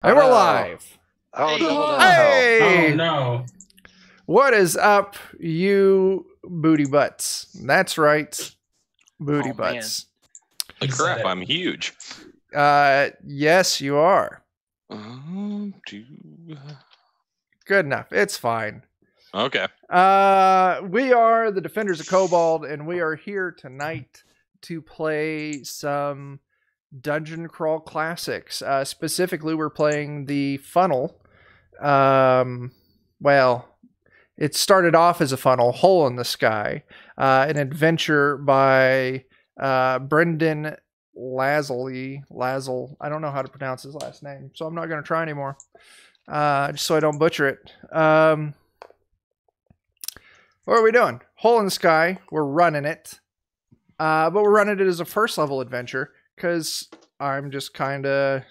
And we're live. Oh, Hey. no. Hey! Oh no. What is up, you booty butts? That's right. Booty Oh, butts. The He said crap, it. I'm huge. Yes, you are. Do- Good enough. It's fine. Okay. We are the Defenders of Cobalt, and we are here tonight to play some Dungeon Crawl Classics. Specifically, we're playing the funnel. Well, it started off as a funnel, Hole in the Sky, an adventure by Brendan Lazel. I don't know how to pronounce his last name, so I'm not going to try anymore, just so I don't butcher it. What are we doing? Hole in the Sky. We're running it, but we're running it as a first level adventure because I'm just kind of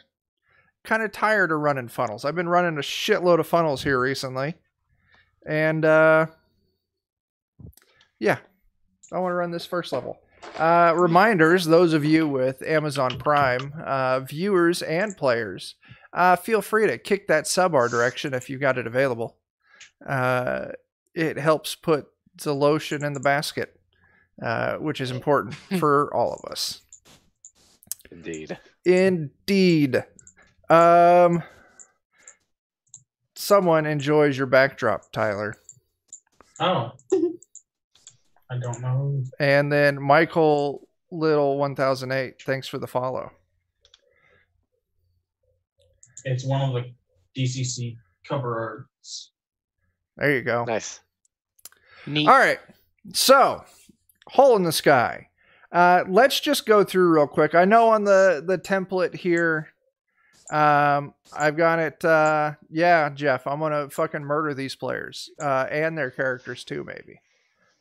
tired of running funnels. I've been running a shitload of funnels here recently, and yeah, I want to run this first level. Reminders, those of you with Amazon Prime, viewers and players, feel free to kick that sub our direction if you got it available. It helps put the lotion in the basket, which is important for all of us. Indeed. Someone enjoys your backdrop, Tyler. Oh. I don't know. And then Michael Little 1008, thanks for the follow. It's one of the DCC cover arts. There you go. Nice. All right. So, Hole in the Sky. Let's just go through real quick. I know on the template here, I've got it. Yeah, Jeff, I'm going to fucking murder these players and their characters too, maybe.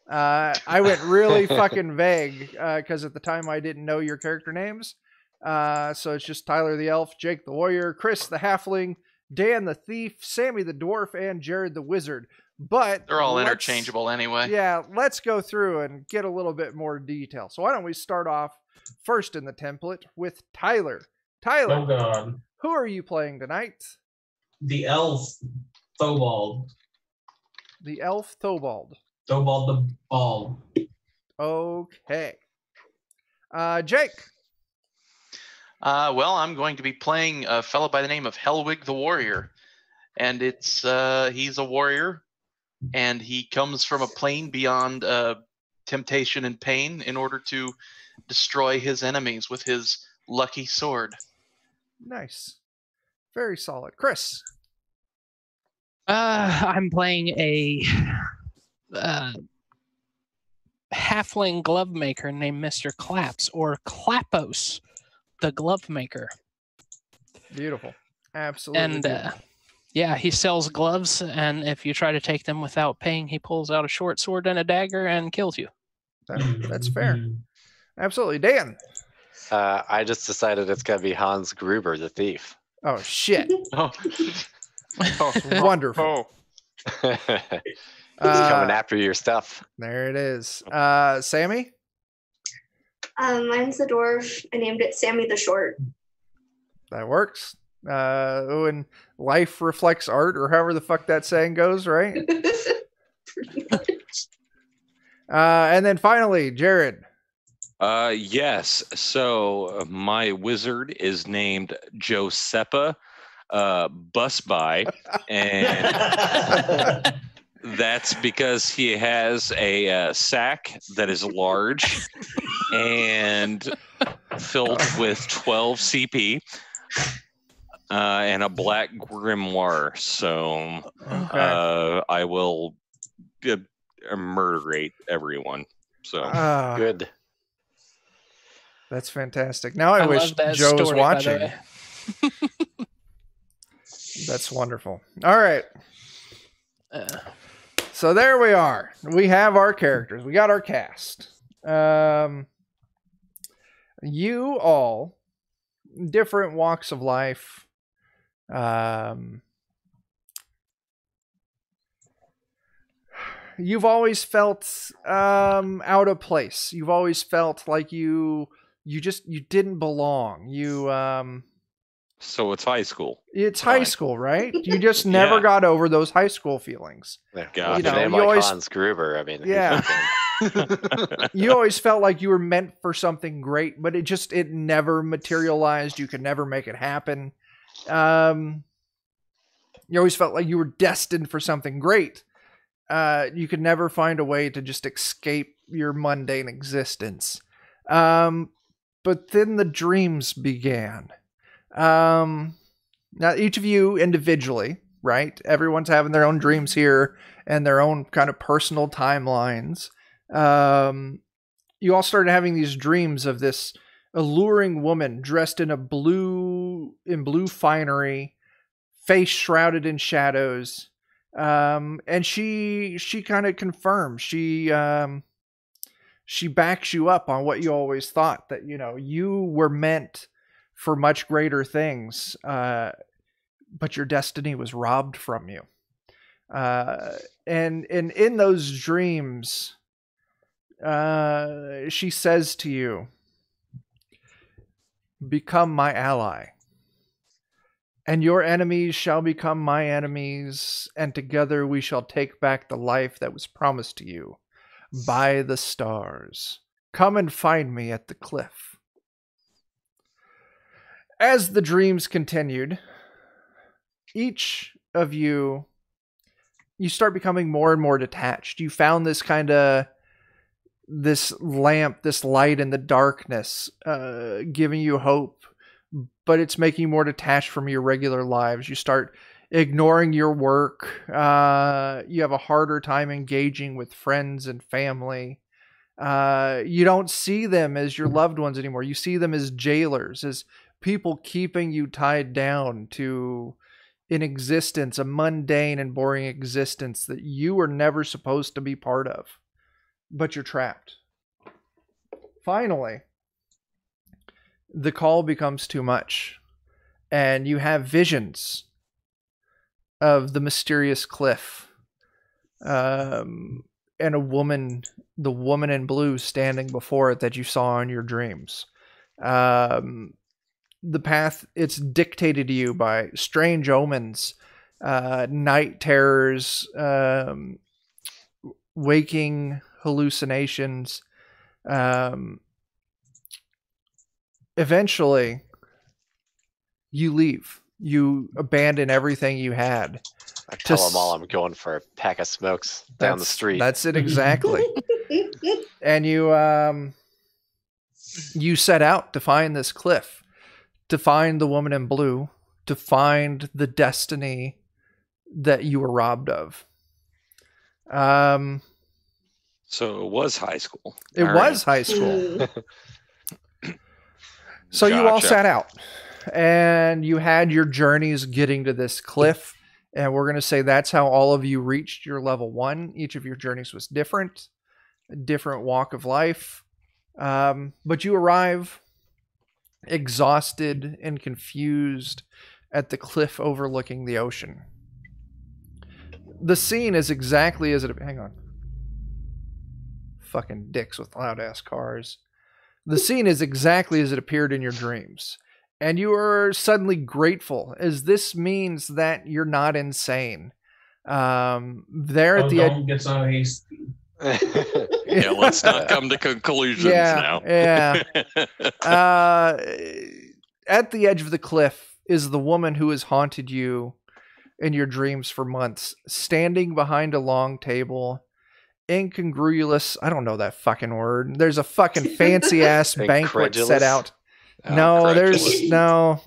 I went really fucking vague because at the time I didn't know your character names. So it's just Tyler the Elf, Jake the Warrior, Chris the Halfling, Dan the Thief, Sammy the Dwarf, and Jared the Wizard. But They're all interchangeable anyway. Yeah, let's go through and get a little bit more detail. So why don't we start off first in the template with Tyler. Tyler, Oh god. who are you playing tonight? The elf Thobald. The Elf Thobald. Thobald the Bald. Okay. Jake. Well, I'm going to be playing a fellow by the name of Helwig the Warrior. And it's he's a warrior, and he comes from a plane beyond temptation and pain in order to destroy his enemies with his lucky sword. Nice. Very solid. Chris. I'm playing a halfling glove maker named Mr. Claps, or Clapos, the glove maker. Beautiful. Absolutely. And beautiful. yeah, he sells gloves, and if you try to take them without paying, he pulls out a short sword and a dagger and kills you. That's fair. Absolutely. Dan. I just decided it's gonna be Hans Gruber, the thief. Oh, shit. Oh. Wonderful. He's coming after your stuff. There it is. Sammy? Mine's the dwarf. I named it Sammy the Short. That works. And life reflects art, or however the fuck that saying goes, right? Pretty much. And then finally, Jared. Yes. So my wizard is named Joseppa Busby, and that's because he has a sack that is large and filled with 12 CP and a black grimoire. So I will murderate everyone. So Good. That's fantastic. Now I wish love that Joe was story, by the watching. way. That's wonderful. All right. So there we are. We have our characters. We got our cast. You all, different walks of life. You've always felt out of place. You've always felt like you didn't belong. So it's high school. It's high Fine. school, right? You just never Yeah. got over those high school feelings. Yeah, God. with You a know, name you like always- Hans Gruber, I mean, he's Yeah. fucking- You always felt like you were meant for something great, but it never materialized. You could never make it happen. You always felt like you were destined for something great. You could never find a way to just escape your mundane existence. But then the dreams began. Now, each of you individually, right? Everyone's having their own dreams here and their own kind of personal timelines. You all started having these dreams of this alluring woman dressed in blue finery, face shrouded in shadows. And she kind of confirms, she backs you up on what you always thought, that, you know, you were meant for much greater things, but your destiny was robbed from you. And in those dreams, she says to you, "Become my ally, and your enemies shall become my enemies, and together we shall take back the life that was promised to you by the stars. Come and find me at the cliff." As the dreams continued, each of you start becoming more and more detached. You found this lamp, this light in the darkness, giving you hope, but it's making you more detached from your regular lives. You start ignoring your work. You have a harder time engaging with friends and family. You don't see them as your loved ones anymore. You see them as jailers, as people keeping you tied down to an existence, a mundane and boring existence that you were never supposed to be part of, but you're trapped. Finally, the call becomes too much, and you have visions of the mysterious cliff, and the woman in blue standing before it that you saw in your dreams. The path, it's dictated to you by strange omens, night terrors, waking hallucinations. Eventually, you leave. You abandon everything you had. I tell them all I'm going for a pack of smokes down the street. That's it exactly. And you set out to find this cliff, to find the woman in blue, to find the destiny that you were robbed of. So it was high school. It All was right. high school. So you all Gotcha. sat out, and you had your journeys getting to this cliff, and we're going to say that's how all of you reached your level 1. Each of your journeys was different, a different walk of life. But you arrive exhausted and confused at the cliff overlooking the ocean. The scene is exactly as it... Hang on. Fucking dicks with loud-ass cars. The scene is exactly as it appeared in your dreams. And you are suddenly grateful, as this means that you're not insane. There at the Don't get so hasty. Yeah, let's not come to conclusions now. Yeah. At the edge of the cliff is the woman who has haunted you in your dreams for months, standing behind a long table, incongruous. I don't know that fucking word. There's a fucking fancy ass banquet set out. No,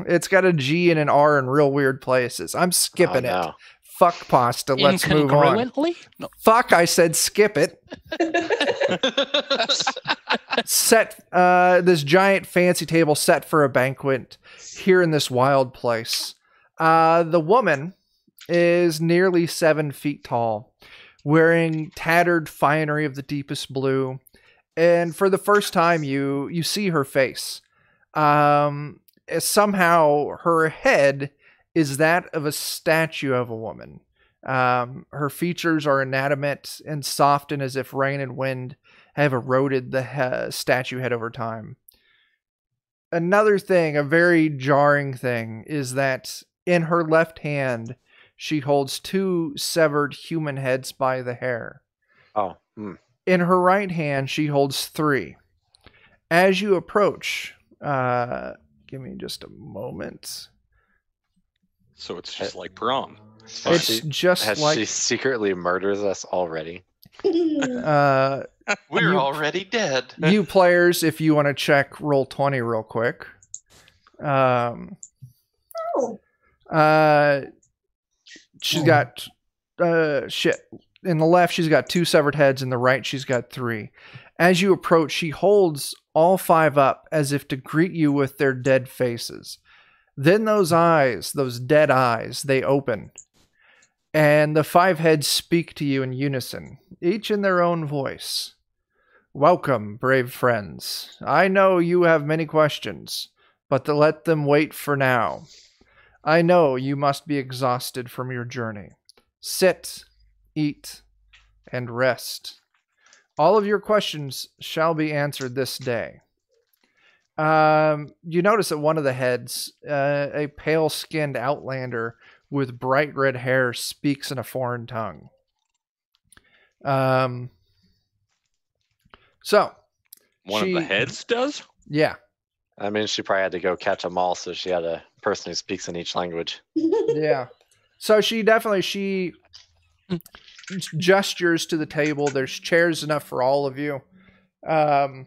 it's got a G and an R in real weird places. I'm skipping it. Fuck pasta. Let's move on. No. Fuck, I said skip it. Set this giant fancy table set for a banquet here in this wild place. The woman is nearly 7 feet tall, wearing tattered finery of the deepest blue, and for the first time you see her face. Somehow her head is that of a statue of a woman. Her features are inanimate and soften as if rain and wind have eroded the statue head over time. another thing, a very jarring thing, is that in her left hand, she holds 2 severed human heads by the hair. Oh. In her right hand, she holds 3. As you approach, give me just a moment. So it's just like prom. It's just Has like she secretly murders us already? We're You- already dead. you players, if you want to check roll 20 real quick. Oh. She's got shit. In the left, she's got 2 severed heads. In the right, she's got 3. As you approach, she holds all 5 up as if to greet you with their dead faces. Then those eyes, those dead eyes, they open. And the 5 heads speak to you in unison, each in their own voice. Welcome, brave friends. I know you have many questions, but to let them wait for now. I know you must be exhausted from your journey. Sit, eat, and rest. All of your questions shall be answered this day. You notice that one of the heads, a pale-skinned outlander with bright red hair, speaks in a foreign tongue. So, One of the heads does? Yeah. I mean, she probably had to go catch them all, so she had a person who speaks in each language. Yeah. So she gestures to the table. There's chairs enough for all of you. And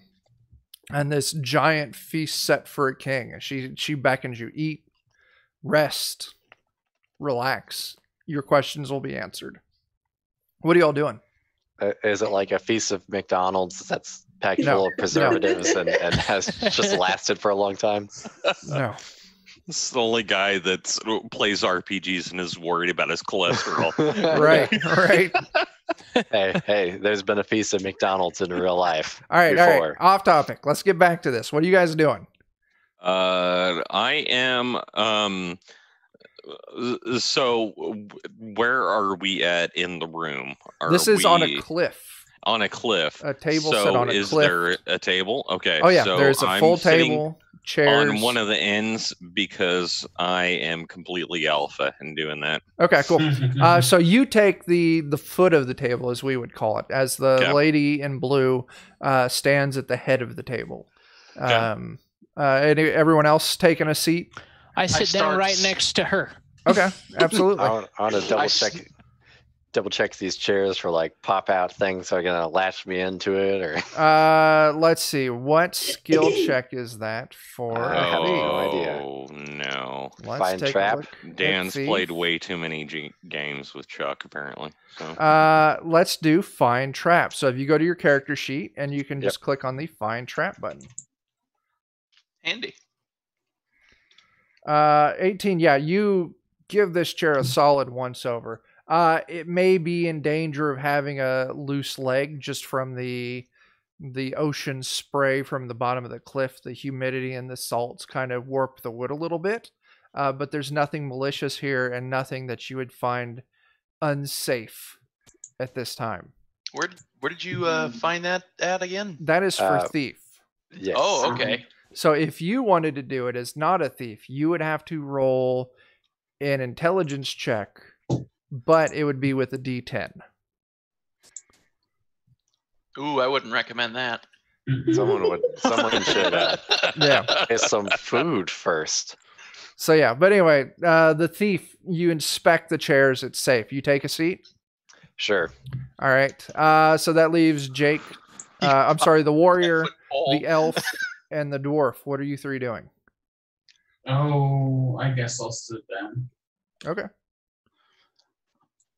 this giant feast set for a king. She beckons you. Eat, rest, relax. Your questions will be answered. What are y'all doing? Is it like a feast of McDonald's that's packed No. full of preservatives and has just lasted for a long time? No. This is the only guy that plays RPGs and is worried about his cholesterol. Right. Hey, there's been a feast of McDonald's in real life. All right. before. Off topic. Let's get back to this. What are you guys doing? I am. So, where are we at in the room? This is on a cliff. On a cliff. A table so set on a is cliff. there a table? Okay. Oh yeah, so there's a full I'm sitting table, chairs. on one of the ends because I am completely alpha in doing that. Okay, cool. So you take the foot of the table, as we would call it, as the Okay. lady in blue stands at the head of the table. Okay. Everyone else taking a seat? I sit down start- right next to her. Okay, absolutely. I want to double check these chairs for like pop out things. Are gonna latch me into it or? Let's see. What skill check is that for? I have Thief? no idea. Oh no! Let's Find take a trap. look at Dan's Thief. played way too many games with Chuck, apparently. So Let's do find trap. So if you go to your character sheet and you can Yep. just click on the find trap button. Handy. 18. Yeah, you give this chair a solid once over. It may be in danger of having a loose leg just from the ocean spray from the bottom of the cliff. The humidity and the salts kind of warp the wood a little bit. But there's nothing malicious here and nothing that you would find unsafe at this time. Where did you find that at again? That is for thief. Yes. Oh, okay. So if you wanted to do it as not a thief, you would have to roll an intelligence check, but it would be with a D10. Ooh, I wouldn't recommend that. Someone should Yeah. get some food first. So yeah, but anyway, the thief, you inspect the chairs, it's safe. You take a seat. Sure. All right. So that leaves Jake. I'm sorry, the warrior, Football. the elf, and the dwarf. What are you three doing? Oh, I guess I'll sit down. Okay.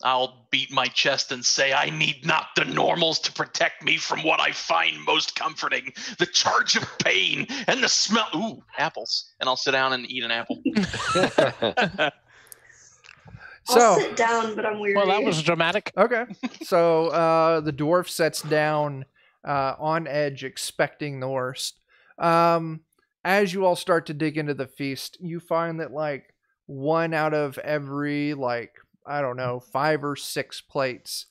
I'll beat my chest and say I need not the normals to protect me from what I find most comforting, the charge of pain and the smell. Ooh, apples. And I'll sit down and eat an apple. I'll So sit down, but I'm weary. Well, that was dramatic. okay. So the dwarf sets down on edge, expecting the worst. As you all start to dig into the feast, you find that like one out of every I don't know 5 or 6 plates,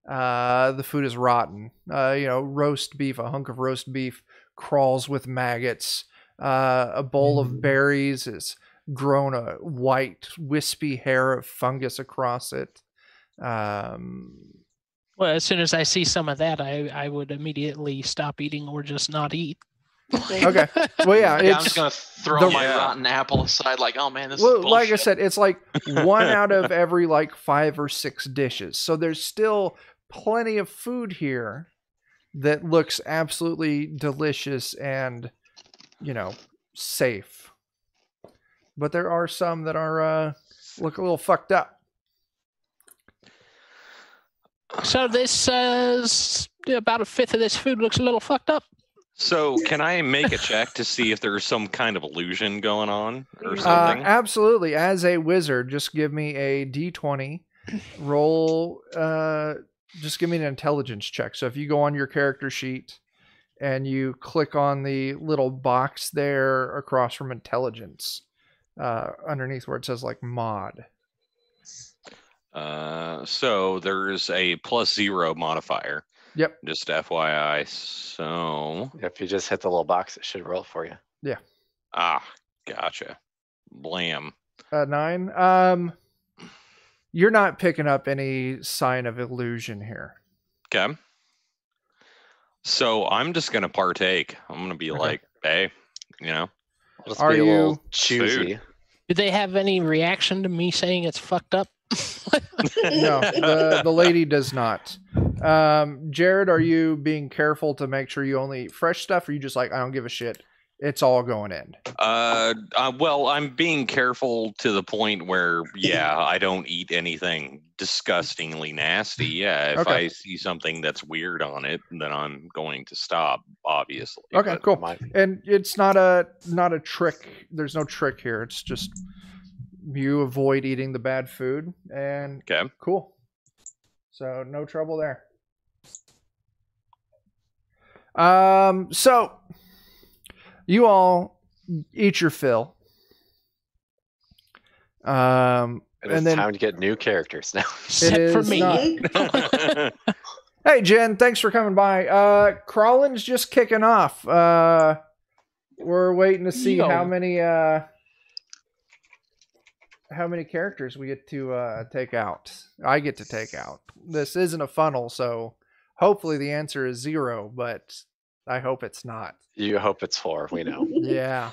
the food is rotten. Roast beef, a hunk of roast beef crawls with maggots. A bowl of berries has grown a white, wispy hair of fungus across it. Well, as soon as I see some of that, I would immediately stop eating or just not eat. Okay. Well, yeah, I'm just gonna throw my rotten apple aside, like, oh man, this is bullshit. Like I said, it's like 1 out of every like 5 or 6 dishes. So there's still plenty of food here that looks absolutely delicious and, safe. But there are some that are look a little fucked up. So this about a fifth of this food looks a little fucked up. So can I make a check to see if there's some kind of illusion going on or something? Absolutely. As a wizard, just give me a D20. Roll. Just give me an intelligence check. So if you go on your character sheet and you click on the little box there across from intelligence, underneath where it says like mod. So there's a +0 modifier. Yep. Just FYI. So If you just hit the little box, it should roll for you. Yeah. Gotcha. Blam. 9. You're not picking up any sign of illusion here. Okay. So I'm just gonna partake. I'm gonna be like, hey, Just Are be a little you- choosy. Did they have any reaction to me saying it's fucked up? No, the lady does not. Jared, are you being careful to make sure you only eat fresh stuff, or you just like, I don't give a shit, it's all going in? Well, I'm being careful to the point where, I don't eat anything disgustingly nasty. Yeah, if Okay. I see something that's weird on it, then I'm going to stop, obviously. Okay, But- cool. And it's not a trick. There's no trick here. It's just you avoid eating the bad food, and Okay. cool. So no trouble there. So you all eat your fill. It's then time to get new characters now. Except for is me. not. Hey Jen, thanks for coming by. Crawling's just kicking off. We're waiting to see Yo. how many characters we get to take out. I get to take out. This isn't a funnel, so hopefully the answer is 0, but I hope it's not. You hope it's 4. We know. Yeah.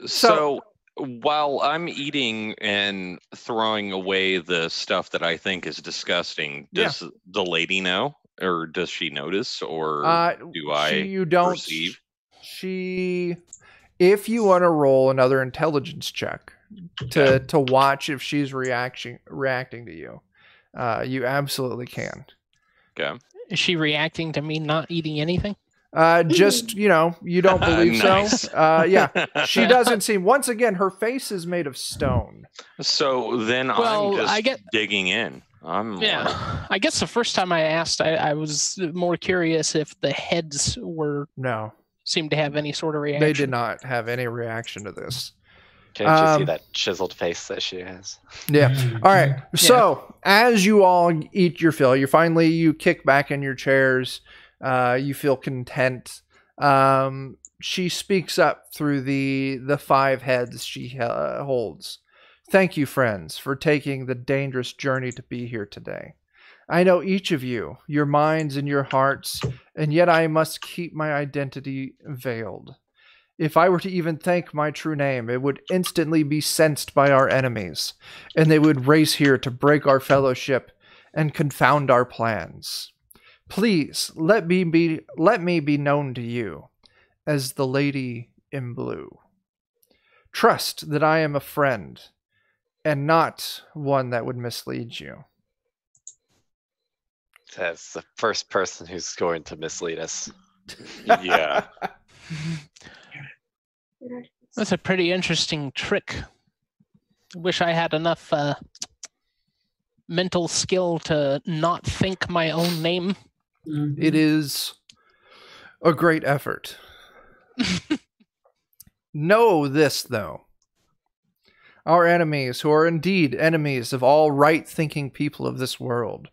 So while I'm eating and throwing away the stuff that I think is disgusting, does the lady know, or does she notice, or do I you don't perceive? If you want to roll another intelligence check to watch if she's reacting to you, you absolutely can. Okay. Is she reacting to me not eating anything? Just, you don't believe Nice. so. Yeah, she doesn't seem. Once again, her face is made of stone. So then Well, I'm just I get- digging in. I'm like, Yeah. I guess the first time I asked, I was more curious if the heads No, seemed to have any sort of reaction. they did not have any reaction to this. Can't you see Um, that chiseled face that she has? Yeah. All right. So as you all eat your fill, you kick back in your chairs. You feel content. She speaks up through the 5 heads she holds. Thank you, friends, for taking the dangerous journey to be here today. I know each of you, your minds and your hearts, and yet I must keep my identity veiled. If I were to even thank my true name, it would instantly be sensed by our enemies, and they would race here to break our fellowship and confound our plans. Please, let me be known to you as the Lady in Blue. Trust that I am a friend, and not one that would mislead you. That's the first person who's going to mislead us. yeah. That's a pretty interesting trick. Wish I had enough mental skill to not think my own name. It is a great effort. Know this, though. Our enemies, who are indeed enemies of all right-thinking people of this world,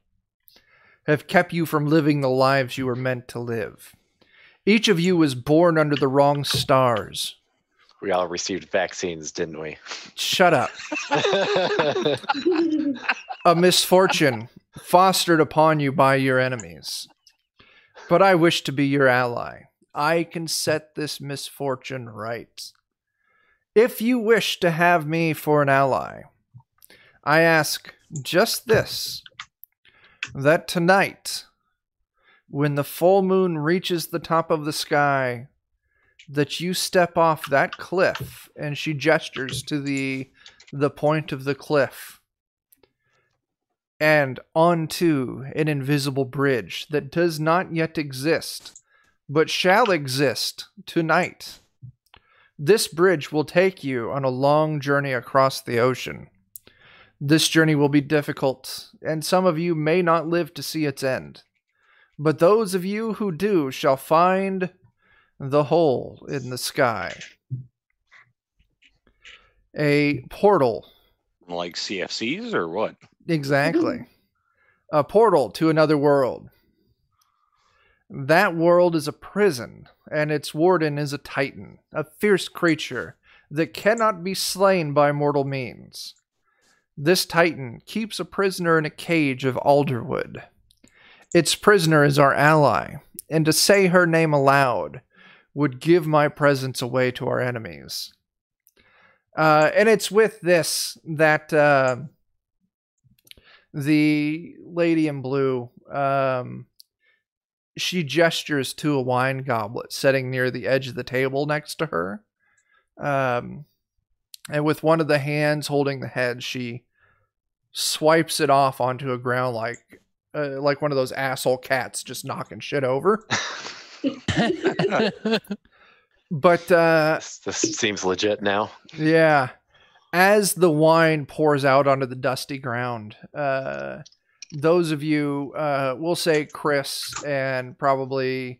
have kept you from living the lives you were meant to live. Each of you was born under the wrong stars, We all received vaccines, didn't we? Shut up. A misfortune fostered upon you by your enemies. But I wish to be your ally. I can set this misfortune right. If you wish to have me for an ally, I ask just this, that tonight, when the full moon reaches the top of the sky, that you step off that cliff, and she gestures to the point of the cliff, and onto an invisible bridge that does not yet exist, but shall exist tonight. This bridge will take you on a long journey across the ocean. This journey will be difficult, and some of you may not live to see its end. But those of you who do shall find the hole in the sky. A portal. Like CFCs or what? Exactly. A portal to another world. That world is a prison, and its warden is a titan, a fierce creature that cannot be slain by mortal means. This titan keeps a prisoner in a cage of alderwood. Its prisoner is our ally, and to say her name aloud would give my presence away to our enemies. And it's with this that the lady in blue, she gestures to a wine goblet sitting near the edge of the table next to her. And with one of the hands holding the head, she swipes it off onto a ground like one of those asshole cats just knocking shit over. But this seems legit now. Yeah. As the wine pours out onto the dusty ground, those of you, we'll say Chris and probably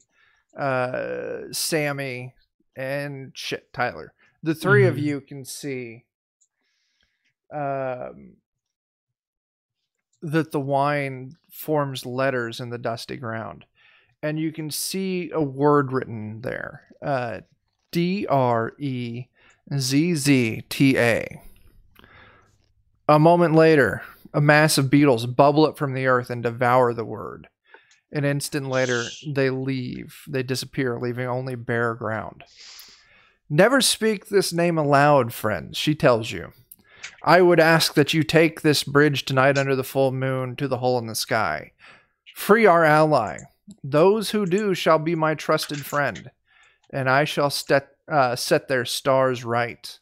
Sammy and Tyler, the three of you can see that the wine forms letters in the dusty ground. And you can see a word written there. DREZZTA. A moment later, a mass of beetles bubble up from the earth and devour the word. An instant later, they leave. They disappear, leaving only bare ground. Never speak this name aloud, friends, she tells you. I would ask that you take this bridge tonight under the full moon to the hole in the sky. Free our ally. Those who do shall be my trusted friend, and I shall set their stars right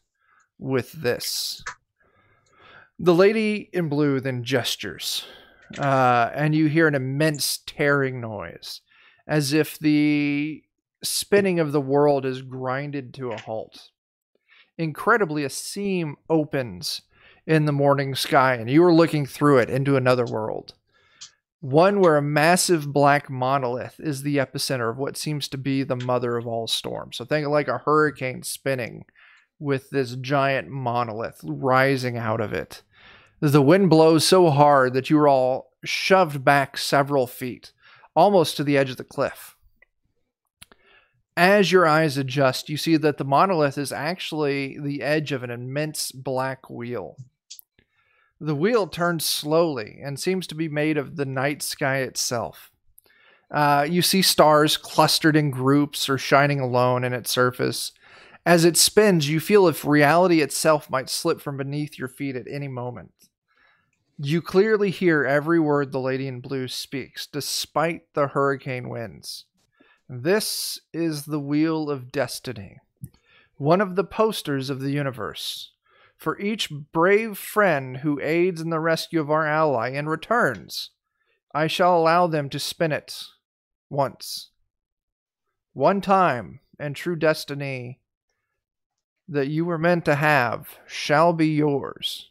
with this. The lady in blue then gestures, and you hear an immense tearing noise, as if the spinning of the world is grinded to a halt. Incredibly, a seam opens in the morning sky, and you are looking through it into another world. One where a massive black monolith is the epicenter of what seems to be the mother of all storms. So think of like a hurricane spinning with this giant monolith rising out of it. The wind blows so hard that you are all shoved back several feet, almost to the edge of the cliff. As your eyes adjust, you see that the monolith is actually the edge of an immense black wheel. The wheel turns slowly and seems to be made of the night sky itself. You see stars clustered in groups or shining alone in its surface. As it spins, you feel if reality itself might slip from beneath your feet at any moment. You clearly hear every word the lady in blue speaks, despite the hurricane winds. This is the Wheel of Destiny, one of the posters of the universe. For each brave friend who aids in the rescue of our ally and returns, I shall allow them to spin it once. One time, and true destiny that you were meant to have shall be yours.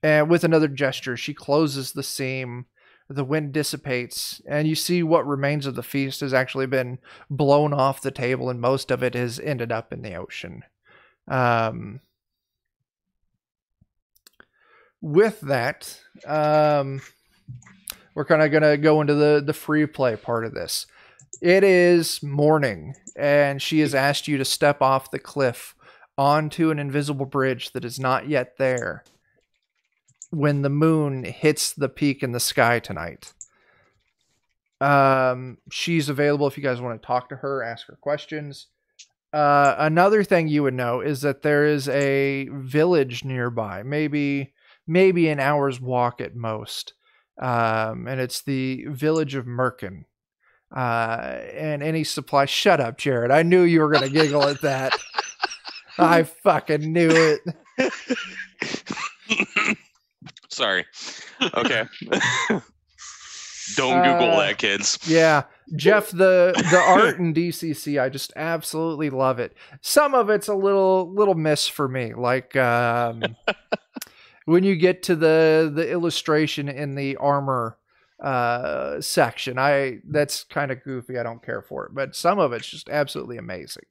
And with another gesture, she closes the seam. The wind dissipates, and you see what remains of the feast has actually been blown off the table, and most of it has ended up in the ocean. With that, we're kind of going to go into the free play part of this. It is morning, and she has asked you to step off the cliff onto an invisible bridge that is not yet there when the moon hits the peak in the sky tonight. She's available if you guys want to talk to her, ask her questions. Another thing you would know is that there is a village nearby, maybe an hour's walk at most. And it's the village of Merkin. And any supply. Shut up, Jared. I knew you were going to giggle at that. I fucking knew it. Sorry. Okay. Don't Google that, kids. Yeah. Jeff, the art in DCC, I just absolutely love it. Some of it's a little miss for me. Like when you get to the illustration in the armor section, that's kind of goofy. I don't care for it. But some of it's just absolutely amazing.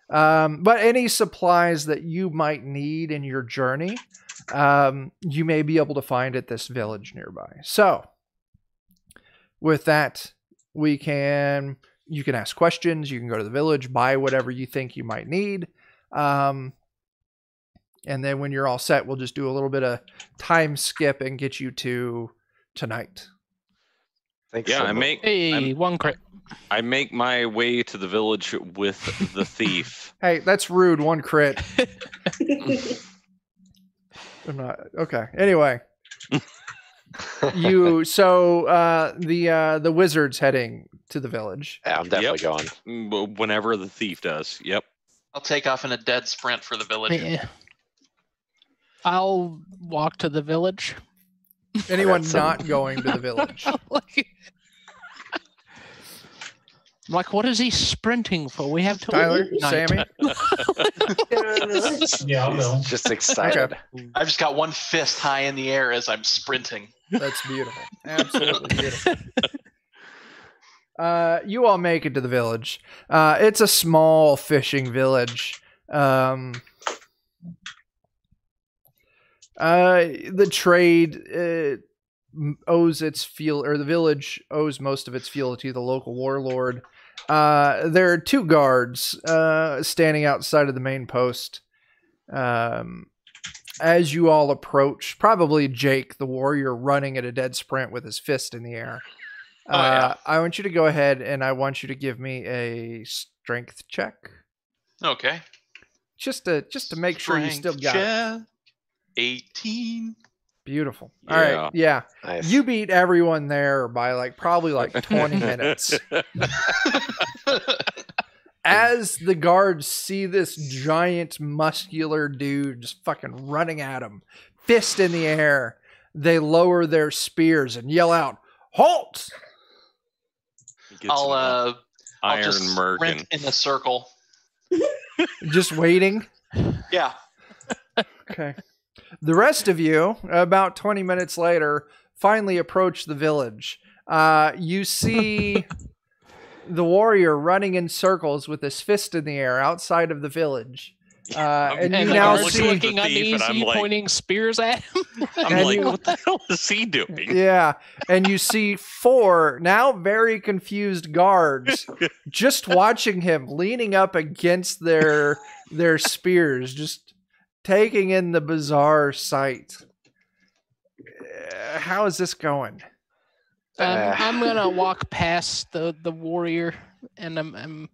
But any supplies that you might need in your journey, you may be able to find at this village nearby. So with that, you can ask questions, you can go to the village, buy whatever you think you might need. And then when you're all set, we'll just do a little bit of time skip and get you to tonight. Thanks. Yeah, one crit. I make my way to the village with the thief. Hey, that's rude. One crit. I'm not okay. Anyway, the wizard's heading to the village. Yeah, I'm definitely going. Whenever the thief does. Yep. I'll take off in a dead sprint for the village. Yeah. I'll walk to the village. Anyone not going to the village? Like, what is he sprinting for? We have to. Tyler, Sammy. Yeah, I'll go. Just excited. Okay. I've just got one fist high in the air as I'm sprinting. That's beautiful. Absolutely beautiful. You all make it to the village. It's a small fishing village. The trade owes its fuel, or the village owes most of its fuel to the local warlord. There are two guards standing outside of the main post. As you all approach, probably Jake, the warrior, running at a dead sprint with his fist in the air. I want you to go ahead and I want you to give me a strength check. Okay. Just to make sure you still got it. 18. Beautiful. All right. Yeah. Nice. You beat everyone there by probably 20 minutes. As the guards see this giant muscular dude just fucking running at them, fist in the air, they lower their spears and yell out, "Halt!" I'll just Merkin. sprint in a circle. Just waiting. Yeah. Okay. The rest of you, about 20 minutes later, finally approach the village. You see the warrior running in circles with his fist in the air outside of the village. And you the now guards see looking uneasy, pointing spears at him. I'm like, what the hell is he doing? Yeah, and you see 4 now very confused guards just watching him, leaning up against their spears, just taking in the bizarre sight. How is this going? I'm gonna walk past the warrior, and I'm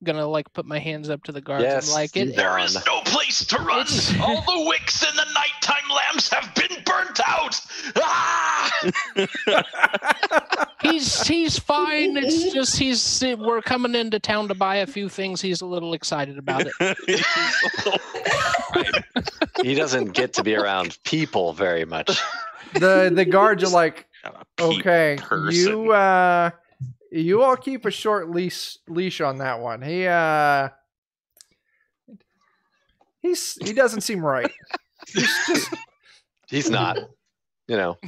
gonna put my hands up to the guards. Yes, and There is no place to run. All the wicks in the nighttime lamps have been burnt out. Ah! He's fine. It's just we're coming into town to buy a few things. He's a little excited about it. He doesn't get to be around people very much. The guards are like, okay, person. you all keep a short leash on that one. He doesn't seem right. He's not, but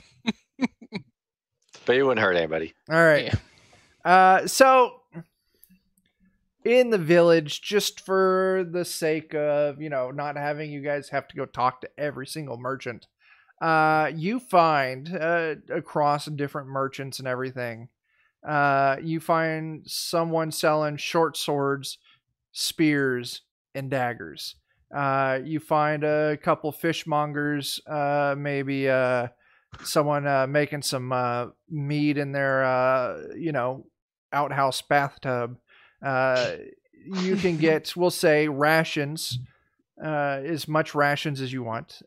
he wouldn't hurt anybody. All right. So in the village, just for the sake of, not having you guys have to go talk to every single merchant, you find across different merchants and everything, you find someone selling short swords, spears, and daggers. You find a couple fishmongers, maybe someone making some meat in their, outhouse bathtub. You can get, we'll say, rations, as much rations as you want.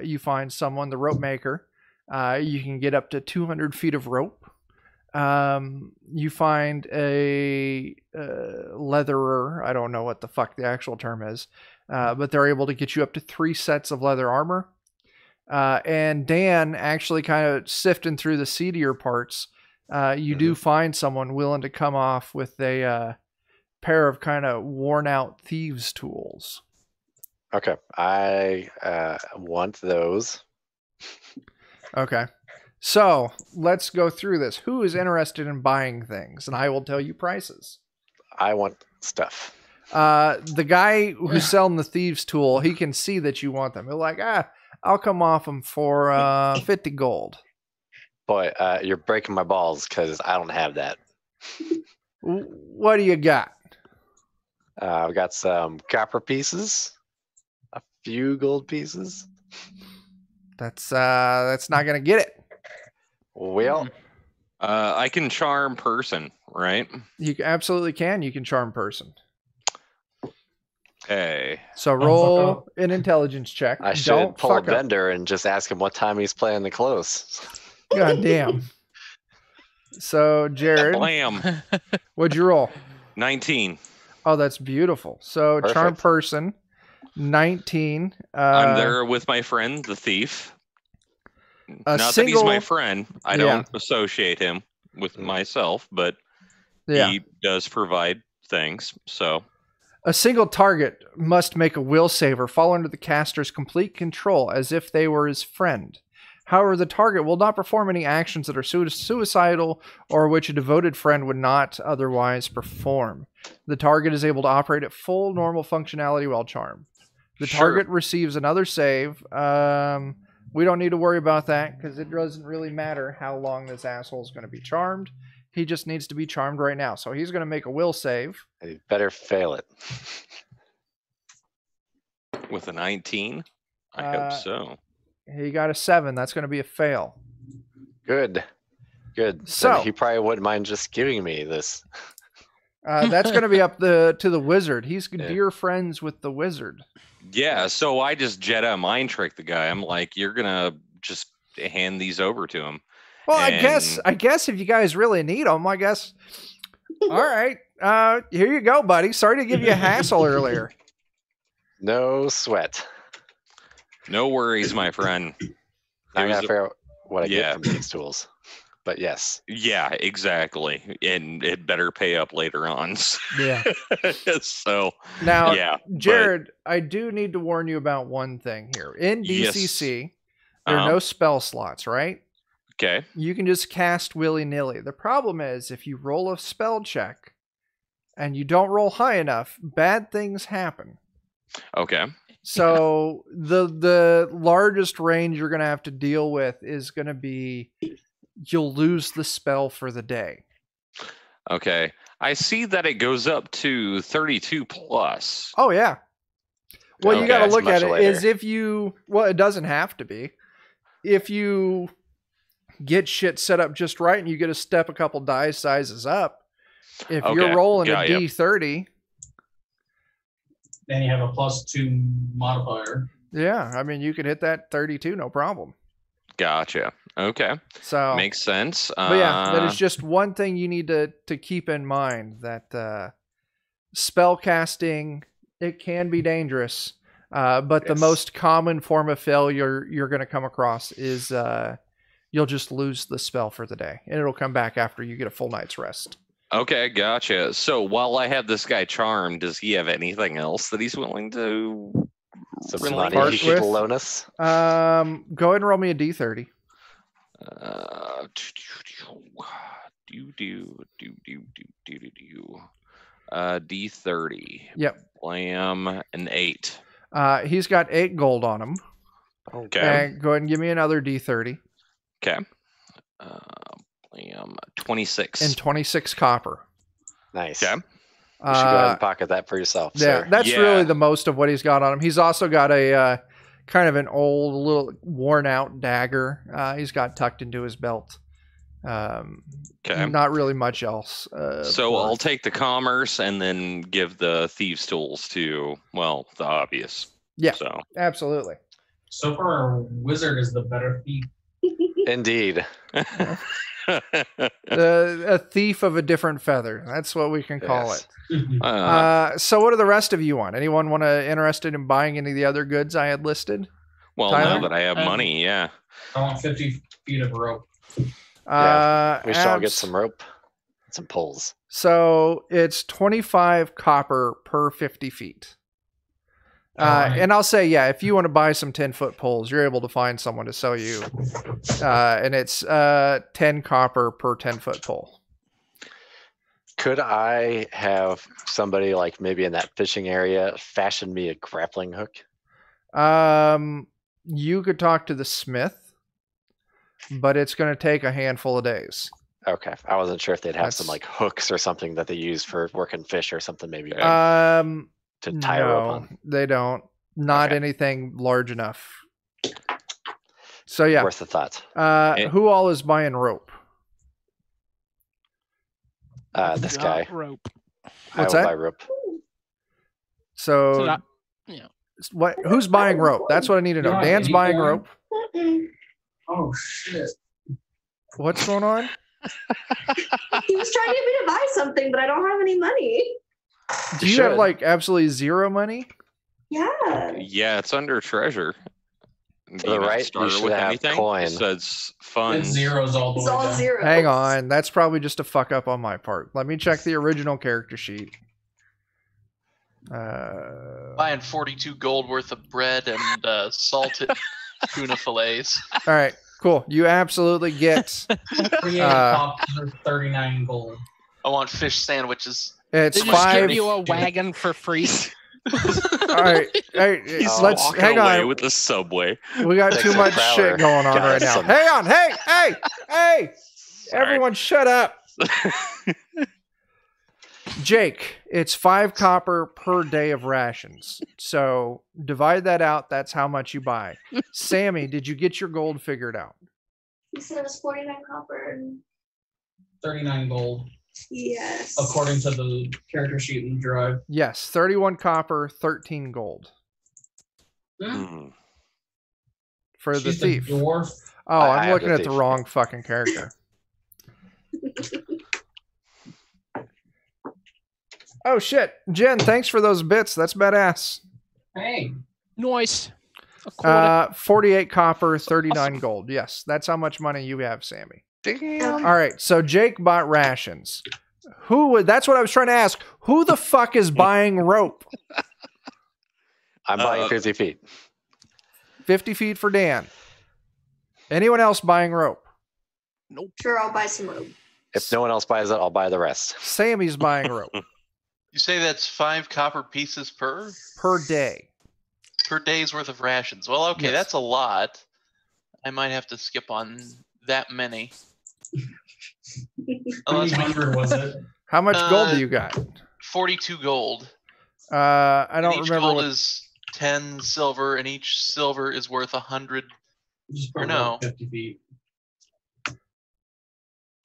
You find someone, the rope maker. You can get up to 200 feet of rope. You find a leatherer. I don't know what the fuck the actual term is, but they're able to get you up to 3 sets of leather armor. And Dan, actually kind of sifting through the seedier parts, you do find someone willing to come off with a pair of kind of worn out thieves' tools. Okay, I want those. Okay. So let's go through this. Who is interested in buying things? And I will tell you prices. I want stuff. The guy who's selling the thieves' tool, he can see that you want them. He'll like, I'll come off them for 50 gold. Boy, you're breaking my balls because I don't have that. What do you got? I've got some copper pieces, a few gold pieces. That's not gonna get it. Well, I can charm person, right? You absolutely can. You can charm person. Okay. So roll an intelligence check. I should pull a vendor and just ask him what time he's playing the close. God damn. So Jared, Blam. What'd you roll? 19. Oh, that's beautiful. So Perfect. Charm person, 19. I'm there with my friend, the thief. Not that he's my friend. I don't associate him with myself, but he does provide things. So a single target must make a will save or fall under the caster's complete control as if they were his friend. However, the target will not perform any actions that are suicidal or which a devoted friend would not otherwise perform. The target is able to operate at full normal functionality while charmed. The target receives another save. We don't need to worry about that because it doesn't really matter how long this asshole is going to be charmed. He just needs to be charmed right now. So he's going to make a will save. You better fail it. With a 19? I hope so. He got a 7. That's going to be a fail. Good. So then he probably wouldn't mind just giving me this. That's going to be up to the wizard. He's dear friends with the wizard. Yeah, so I just Jedi mind trick the guy. I'm like, you're gonna just hand these over to him. Well, I guess if you guys really need them, I guess. All right, here you go, buddy. Sorry to give you a hassle earlier. No sweat. No worries, my friend. I gotta figure out what I get from these tools. But yes. Yeah, exactly. And it better pay up later on. Yeah. So now, Jared, I do need to warn you about one thing here. In DCC, there are no spell slots, right? Okay. You can just cast willy-nilly. The problem is if you roll a spell check and you don't roll high enough, bad things happen. Okay. So the largest range you're going to have to deal with is going to be you'll lose the spell for the day. Okay. I see that it goes up to 32 plus. Oh, yeah. Well, you got to look at it later. as if you... Well, it doesn't have to be. If you get shit set up just right and you get to step a couple die sizes up, if you're rolling a D30... Then you have a +2 modifier. Yeah, I mean, you could hit that 32, no problem. Gotcha. Okay. So makes sense. But yeah, that is just one thing you need to keep in mind, that spell casting, it can be dangerous, but the most common form of failure you're going to come across is you'll just lose the spell for the day, and it'll come back after you get a full night's rest. Okay, gotcha. So while I have this guy charmed, does he have anything else that he's willing to some money he could loan us? Go ahead and roll me a D30. D30. Yep. Blam, an 8. He's got 8 gold on him. Okay. Go ahead and give me another D30. Okay. Blam, 26. And 26 copper. Nice. Okay. You should go ahead and pocket that for yourself. Yeah, sir. that's really the most of what he's got on him. He's also got a kind of an old, little worn-out dagger. He's got tucked into his belt. Okay. Not really much else. So I'll take the commerce and then give the thieves' tools to, well, the obvious. Yeah, so absolutely. So far, our wizard is the better thief. Indeed. A thief of a different feather. That's what we can call Yes. it. So what do the rest of you want? Anyone interested in buying any of the other goods I had listed? Well, Tyler? now that I have money, yeah. I want 50 feet of rope. We should all get some rope, some poles. So it's 25 copper per 50 feet. And I'll say, if you want to buy some 10-foot poles, you're able to find someone to sell you. And it's 10 copper per 10-foot pole. Could I have somebody like maybe in that fishing area fashion me a grappling hook? You could talk to the smith, but it's going to take a handful of days. Okay. I wasn't sure if they'd have some like hooks or something that they use for working fish or something maybe. To tie a rope on. They don't. Not anything large enough. So yeah. Worth the thought. Who all is buying rope? This guy. Rope. What's I will that? buy rope. So what? Who's buying rope? That's what I need to know. Yeah, Dan's buying rope. Oh shit! What's going on? He was trying to get me to buy something, but I don't have any money. Do you have like absolutely zero money? Yeah. Yeah, it's under treasure. To the right, you should have coin. It says fun. It's zeros all the It's way all down. zero. Hang on. That's probably just a fuck up on my part. Let me check the original character sheet. Buying 42 gold worth of bread and salted tuna fillets. All right, cool. You absolutely get. 38 pops are 39 gold. I want fish sandwiches. It's They just 5. give you a wagon for free. All right, let's Walking hang away on. with the subway. We got Take too some much Prowler. shit going on Got right now. some. Hang on. Hey! Everyone, shut up. Jake, it's 5 copper per day of rations. So divide that out. That's how much you buy. Sammy, did you get your gold figured out? You said it was 49 copper. 39 gold, Yes. according to the character sheet in the drive. Yes, 31 copper, 13 gold Mm. for the She's thief. dwarf. Oh, I I'm have looking the at the thief. wrong fucking character. Oh shit, Jen, thanks for those bits. That's badass. Hey, Nice. A quarter. 48 copper, 39 gold. Yes, that's how much money you have, Sammy. Damn. All right, so Jake bought rations. That's what I was trying to ask. Who the fuck is buying rope? I'm buying 50 feet. 50 feet for Dan. Anyone else buying rope? Sure, I'll buy some rope. If no one else buys it, I'll buy the rest. Sammy's buying rope You say that's 5 copper pieces per day. day's worth of rations. Well, okay, Yes. that's a lot. I might have to skip on that many. how Unless we 100 was it? How much gold do you got? 42 gold. I And don't each remember gold what. is 10 silver, and each silver is worth 100. Just Or put no. 50 feet.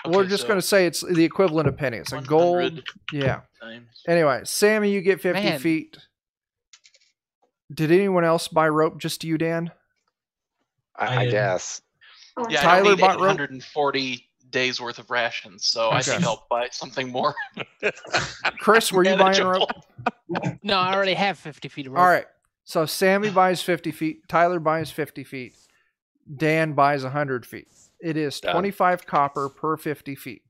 We're Okay, just so going to say it's the equivalent of pennies. A gold. 100 Yeah. times. Anyway, Sammy, you get 50 Man. feet. Did anyone else buy rope? Just you, Dan? I did. guess. Oh, Yeah, Tyler I don't need bought rope? 140 days worth of rations, so I Okay. think I'll buy something more. Chris, were you buying rope? manageable. No, I already have 50 feet of rope. All right. So Sammy buys 50 feet. Tyler buys 50 feet. Dan buys 100 feet. It is Done. 25 copper per 50 feet.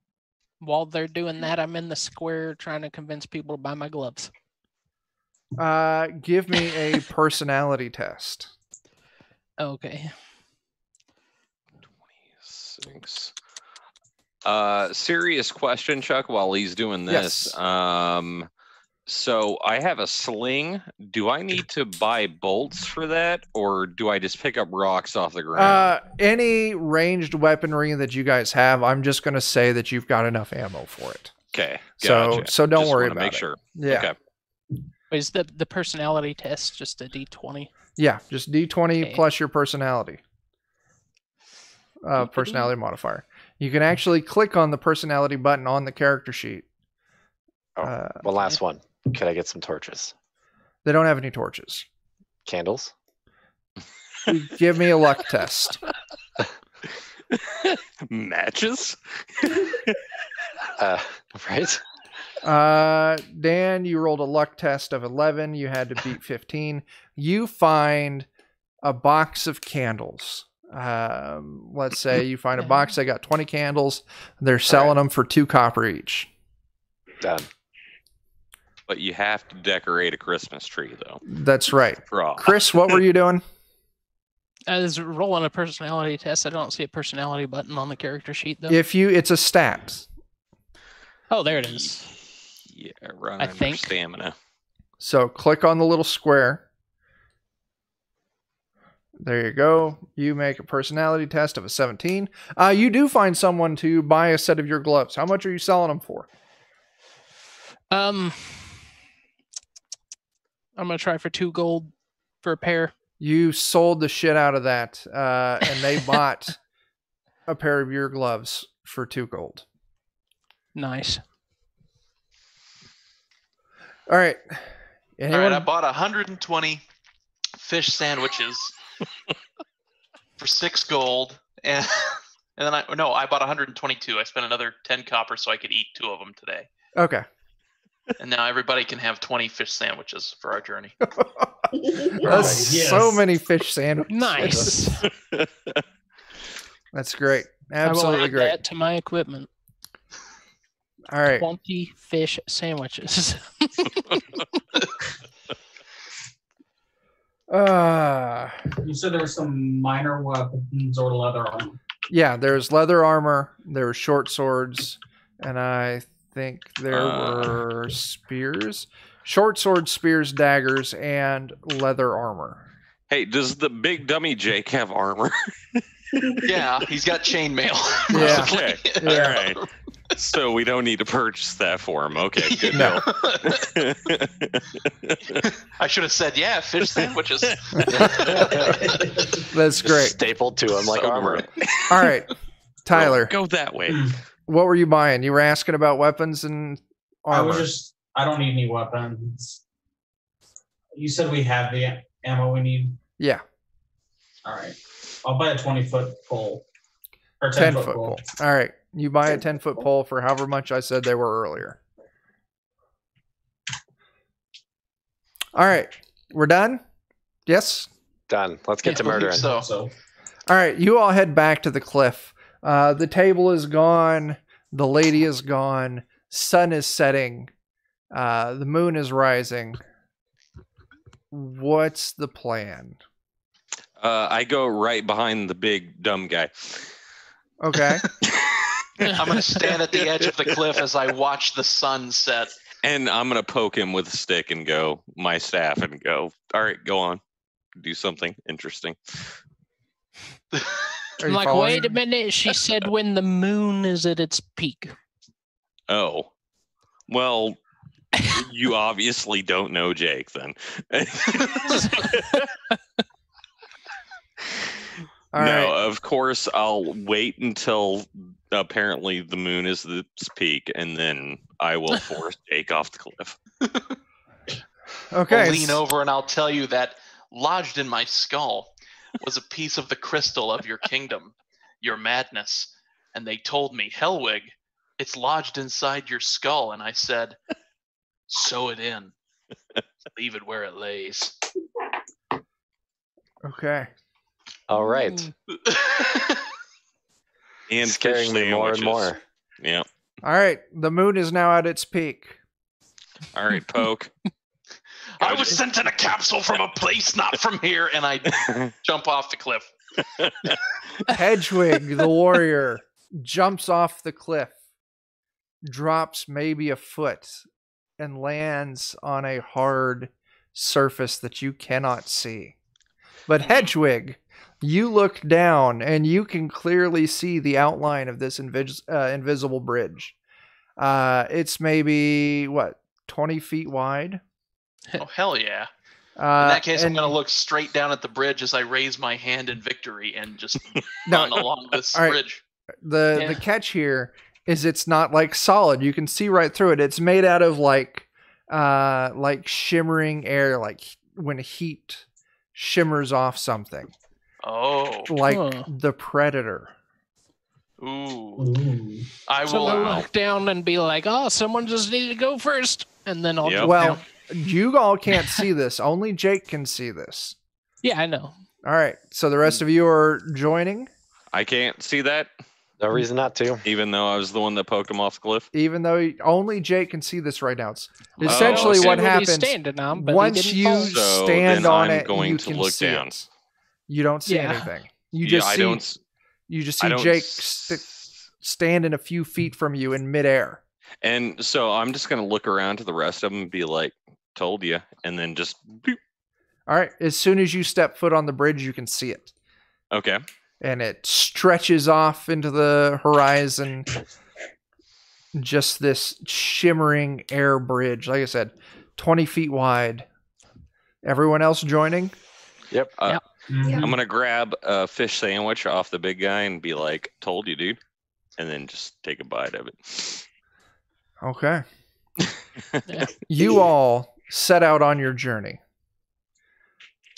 While they're doing that, I'm in the square trying to convince people to buy my gloves. Give me a personality test. Okay. 26. Serious question, Chuck, while he's doing this. Yes. So I have a sling. Do I need to buy bolts for that, or do I just pick up rocks off the ground? Any ranged weaponry that you guys have, I'm just going to say that you've got enough ammo for it. Okay. So don't worry about make it. Sure. Yeah. Okay. Is the personality test just a D20? Yeah, just D20 Okay. plus your personality. Personality modifier. You can actually click on the personality button on the character sheet. One last one. Could I get some torches? They don't have any torches. Candles? Give me a luck test. Matches? Right? Dan, you rolled a luck test of 11. You had to beat 15. You find a box of candles. Let's say you find a box. They got 20 candles. They're selling them for 2 copper each. Done. But you have to decorate a Christmas tree, though. That's right. Raw. Chris, what were you doing? I was rolling a personality test. I don't see a personality button on the character sheet, though. It's a stat. Oh, there it is. Yeah, right. I think. Stamina. So click on the little square. There you go. You make a personality test of a 17. You do find someone to buy a set of your gloves. How much are you selling them for? I'm gonna try for 2 gold for a pair. You sold the shit out of that, and they bought a pair of your gloves for 2 gold. Nice. All right. All right, I bought 120 fish sandwiches for 6 gold, and then I bought 122. I spent another 10 copper so I could eat 2 of them today. Okay. And now everybody can have 20 fish sandwiches for our journey. That's so many fish sandwiches. Nice. That's great. I will Absolutely add great. that to my equipment. All right. 20 fish sandwiches. You said there were some minor weapons or leather armor. Yeah, there's leather armor, there were short swords, and I think there were spears. Short swords, spears, daggers, and leather armor. Hey, does the big dummy Jake have armor? Yeah, he's got chainmail. Yeah. Okay. Yeah. All right. So we don't need to purchase that for him. Okay, good. No. I should have said, yeah, fish sandwiches. That's great. Stapled to him like So armor. great. All right. Tyler, Go that way. what were you buying? You were asking about weapons and armor. I don't need any weapons. You said we have the ammo we need? Yeah. All right. I'll buy a 20-foot pole. Or 10-foot 10-foot pole. All right. You buy a 10-foot pole for however much I said they were earlier. All right. We're done? Yes? Done. Let's get to murdering. So. So, All right. You all head back to the cliff. The table is gone. The lady is gone. Sun is setting. The moon is rising. What's the plan? I go right behind the big dumb guy. Okay. I'm going to stand at the edge of the cliff as I watch the sun set. And I'm going to poke him with a stick and go, my staff, and go, all right, go on. Do something interesting. Are I'm you like, following wait a minute. She said when the moon is at its peak. Oh. Well, you obviously don't know Jake then. All no, right. of course, I'll wait until apparently the moon is at its peak, and then I will force Jake off the cliff. Okay. I'll lean over and I'll tell you that lodged in my skull was a piece of the crystal of your kingdom, your madness. And they told me, Helwig, it's lodged inside your skull. And I said, sew it in. Leave it where it lays. Okay. All right. And Scaring me more and more. Yeah. All right. The moon is now at its peak. All right, poke. I was sent in a capsule from a place not from here. And I jump off the cliff. Hedgewig, the warrior, jumps off the cliff, drops maybe a foot, and lands on a hard surface that you cannot see. But Hedgewig, you look down and you can clearly see the outline of this invisible bridge. It's maybe 20 feet wide. Oh, hell yeah. In that case, I'm going to look straight down at the bridge as I raise my hand in victory and just run along this bridge. The catch here is it's not like solid. You can see right through it. It's made out of like shimmering air, like when heat shimmers off something. Oh. Like the Predator. Ooh. I will So I'll look down and be like, oh, someone just needed to go first. And then I'll jump down. You all can't see this. Only Jake can see this. Yeah, I know. All right. So the rest of you are joining? I can't see that. No reason not to. Even though I was the one that poked him off the cliff? Even though only Jake can see this right now. It's essentially what happens once you stand on it, you can see it. You don't see anything. You just see Jake standing a few feet from you in midair. And so I'm just going to look around to the rest of them and be like, told you, and then just boop. All right. As soon as you step foot on the bridge, you can see it. Okay. And it stretches off into the horizon. Just this shimmering air bridge. Like I said, 20 feet wide. Everyone else joining? Yep. I'm going to grab a fish sandwich off the big guy and be like, told you, dude. And then just take a bite of it. Okay. You all set out on your journey.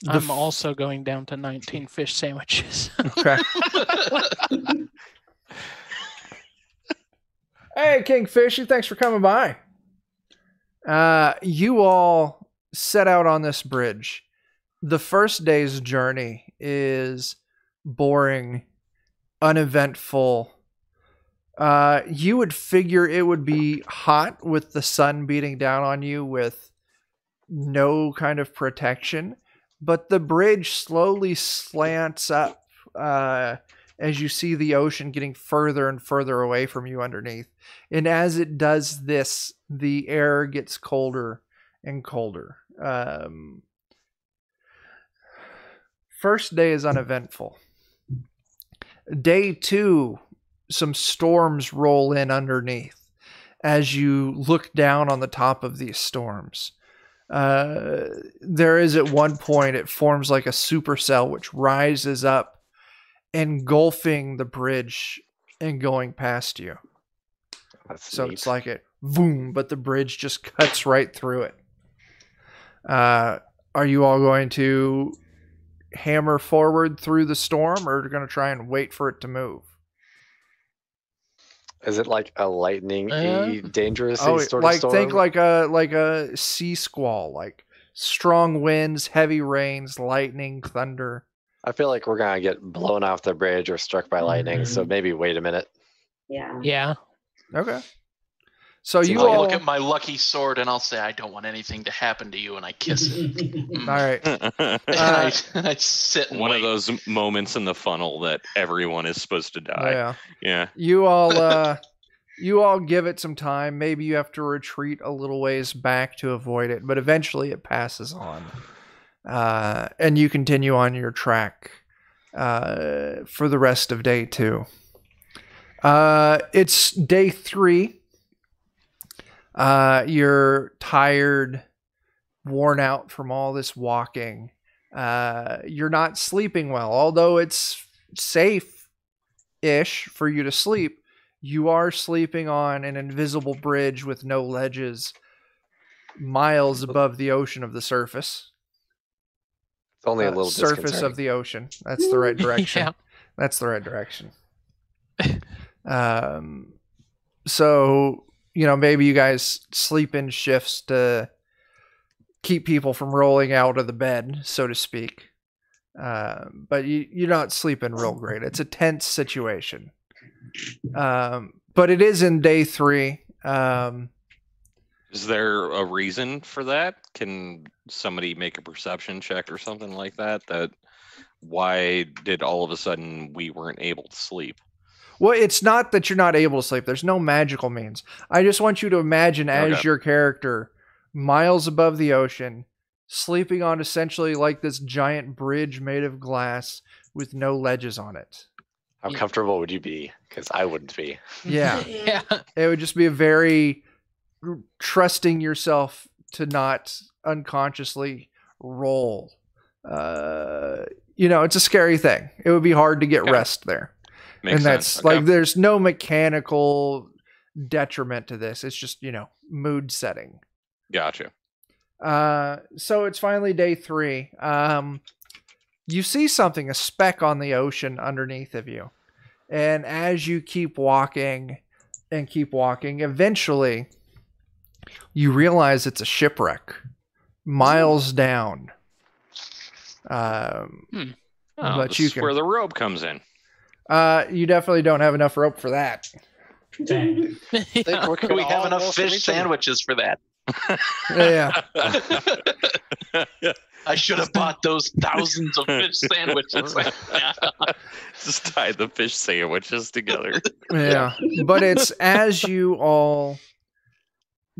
I'm also going down to 19 fish sandwiches. Okay. Hey, Kingfishy, thanks for coming by. You all set out on this bridge. The first day's journey is boring, uneventful. You would figure it would be hot with the sun beating down on you with no kind of protection, but the bridge slowly slants up as you see the ocean getting further and further away from you underneath. And as it does this, the air gets colder and colder. First day is uneventful. Day 2, some storms roll in underneath as you look down on the top of these storms. There is at one point, it forms like a supercell which rises up, engulfing the bridge and going past you. So it's like it, boom, but the bridge just cuts right through it. Are you all going to hammer forward through the storm, or going to try and wait for it to move? Is it like a lightning dangerous sort of storm? Think like a sea squall, like strong winds, heavy rains, lightning, thunder. I feel like we're gonna get blown off the bridge or struck by lightning, so maybe wait a minute. Yeah. Okay. So you all look at my lucky sword and I'll say, I don't want anything to happen to you, and I kiss it. All right. And I sit and one wait. of those moments in the funnel that everyone is supposed to die. Yeah. You all give it some time. Maybe you have to retreat a little ways back to avoid it, but eventually it passes on. And you continue on your track for the rest of day 2. It's day 3. You're tired, worn out from all this walking. You're not sleeping well, although it's safe-ish for you to sleep. You are sleeping on an invisible bridge with no ledges, miles above the ocean of the surface. It's only a little surface of the ocean. That's the right direction. That's the right direction. So, maybe you guys sleep in shifts to keep people from rolling out of the bed, so to speak. But you're not sleeping real great. It's a tense situation. But it is in day 3. Is there a reason for that? Can somebody make a perception check or something like that? That why did all of a sudden we weren't able to sleep? Well, it's not that you're not able to sleep. There's no magical means. I just want you to imagine as your character, miles above the ocean, sleeping on essentially like this giant bridge made of glass with no ledges on it. How comfortable would you be? Because I wouldn't be. Yeah. Yeah. It would just be a very trusting yourself to not unconsciously roll. It's a scary thing. It would be hard to get rest there. Makes and that's sense. Okay. like, there's no mechanical detriment to this. It's just, mood setting. Gotcha. So it's finally day 3. You see something, a speck on the ocean underneath of you. And as you keep walking, eventually you realize it's a shipwreck miles down. Oh, But this you is can, where the rope comes in. you definitely don't have enough rope for that. Dang. Yeah. We have enough fish sandwiches for that. Yeah. I should have bought those thousands of fish sandwiches. Just tie the fish sandwiches together. Yeah. But it's as you all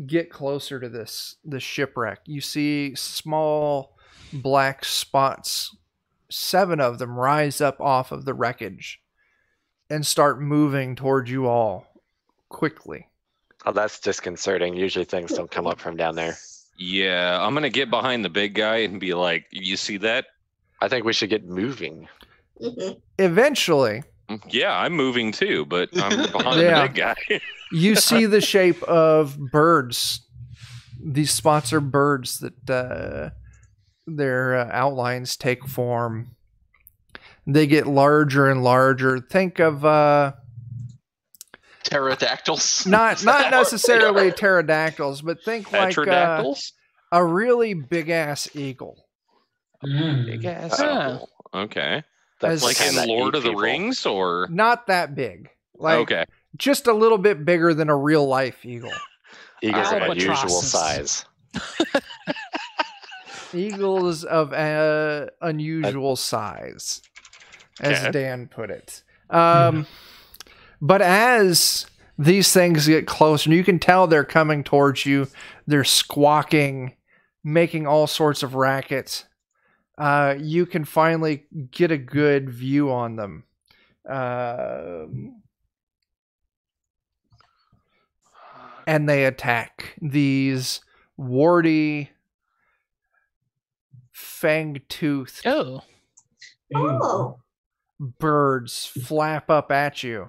get closer to this shipwreck, you see small black spots, 7 of them, rise up off of the wreckage and start moving towards you all quickly. Oh, that's disconcerting. Usually things don't come up from down there. Yeah, I'm gonna get behind the big guy and be like, "You see that?" I think we should get moving. Eventually, Yeah, I'm moving too, but I'm behind Yeah. the big guy. you see the shape of birds. These spots are birds that their outlines take form. They get larger and larger. Think of Pterodactyls. not necessarily pterodactyls, but think like Petrodactyls? a really big ass eagle. Big ass Ah. eagle. Okay. As- Like in That Lord eat of the people. Rings, or Not that big. Like okay. just a little bit bigger than a real life eagle. Eagles of unusual Albatrosses. size. Eagles of unusual size, as Okay. Dan put it. But as these things get closer, and you can tell they're coming towards you, they're squawking, making all sorts of rackets. You can finally get a good view on them. And they attack. These warty, fang-toothed Oh. Oh. birds flap up at you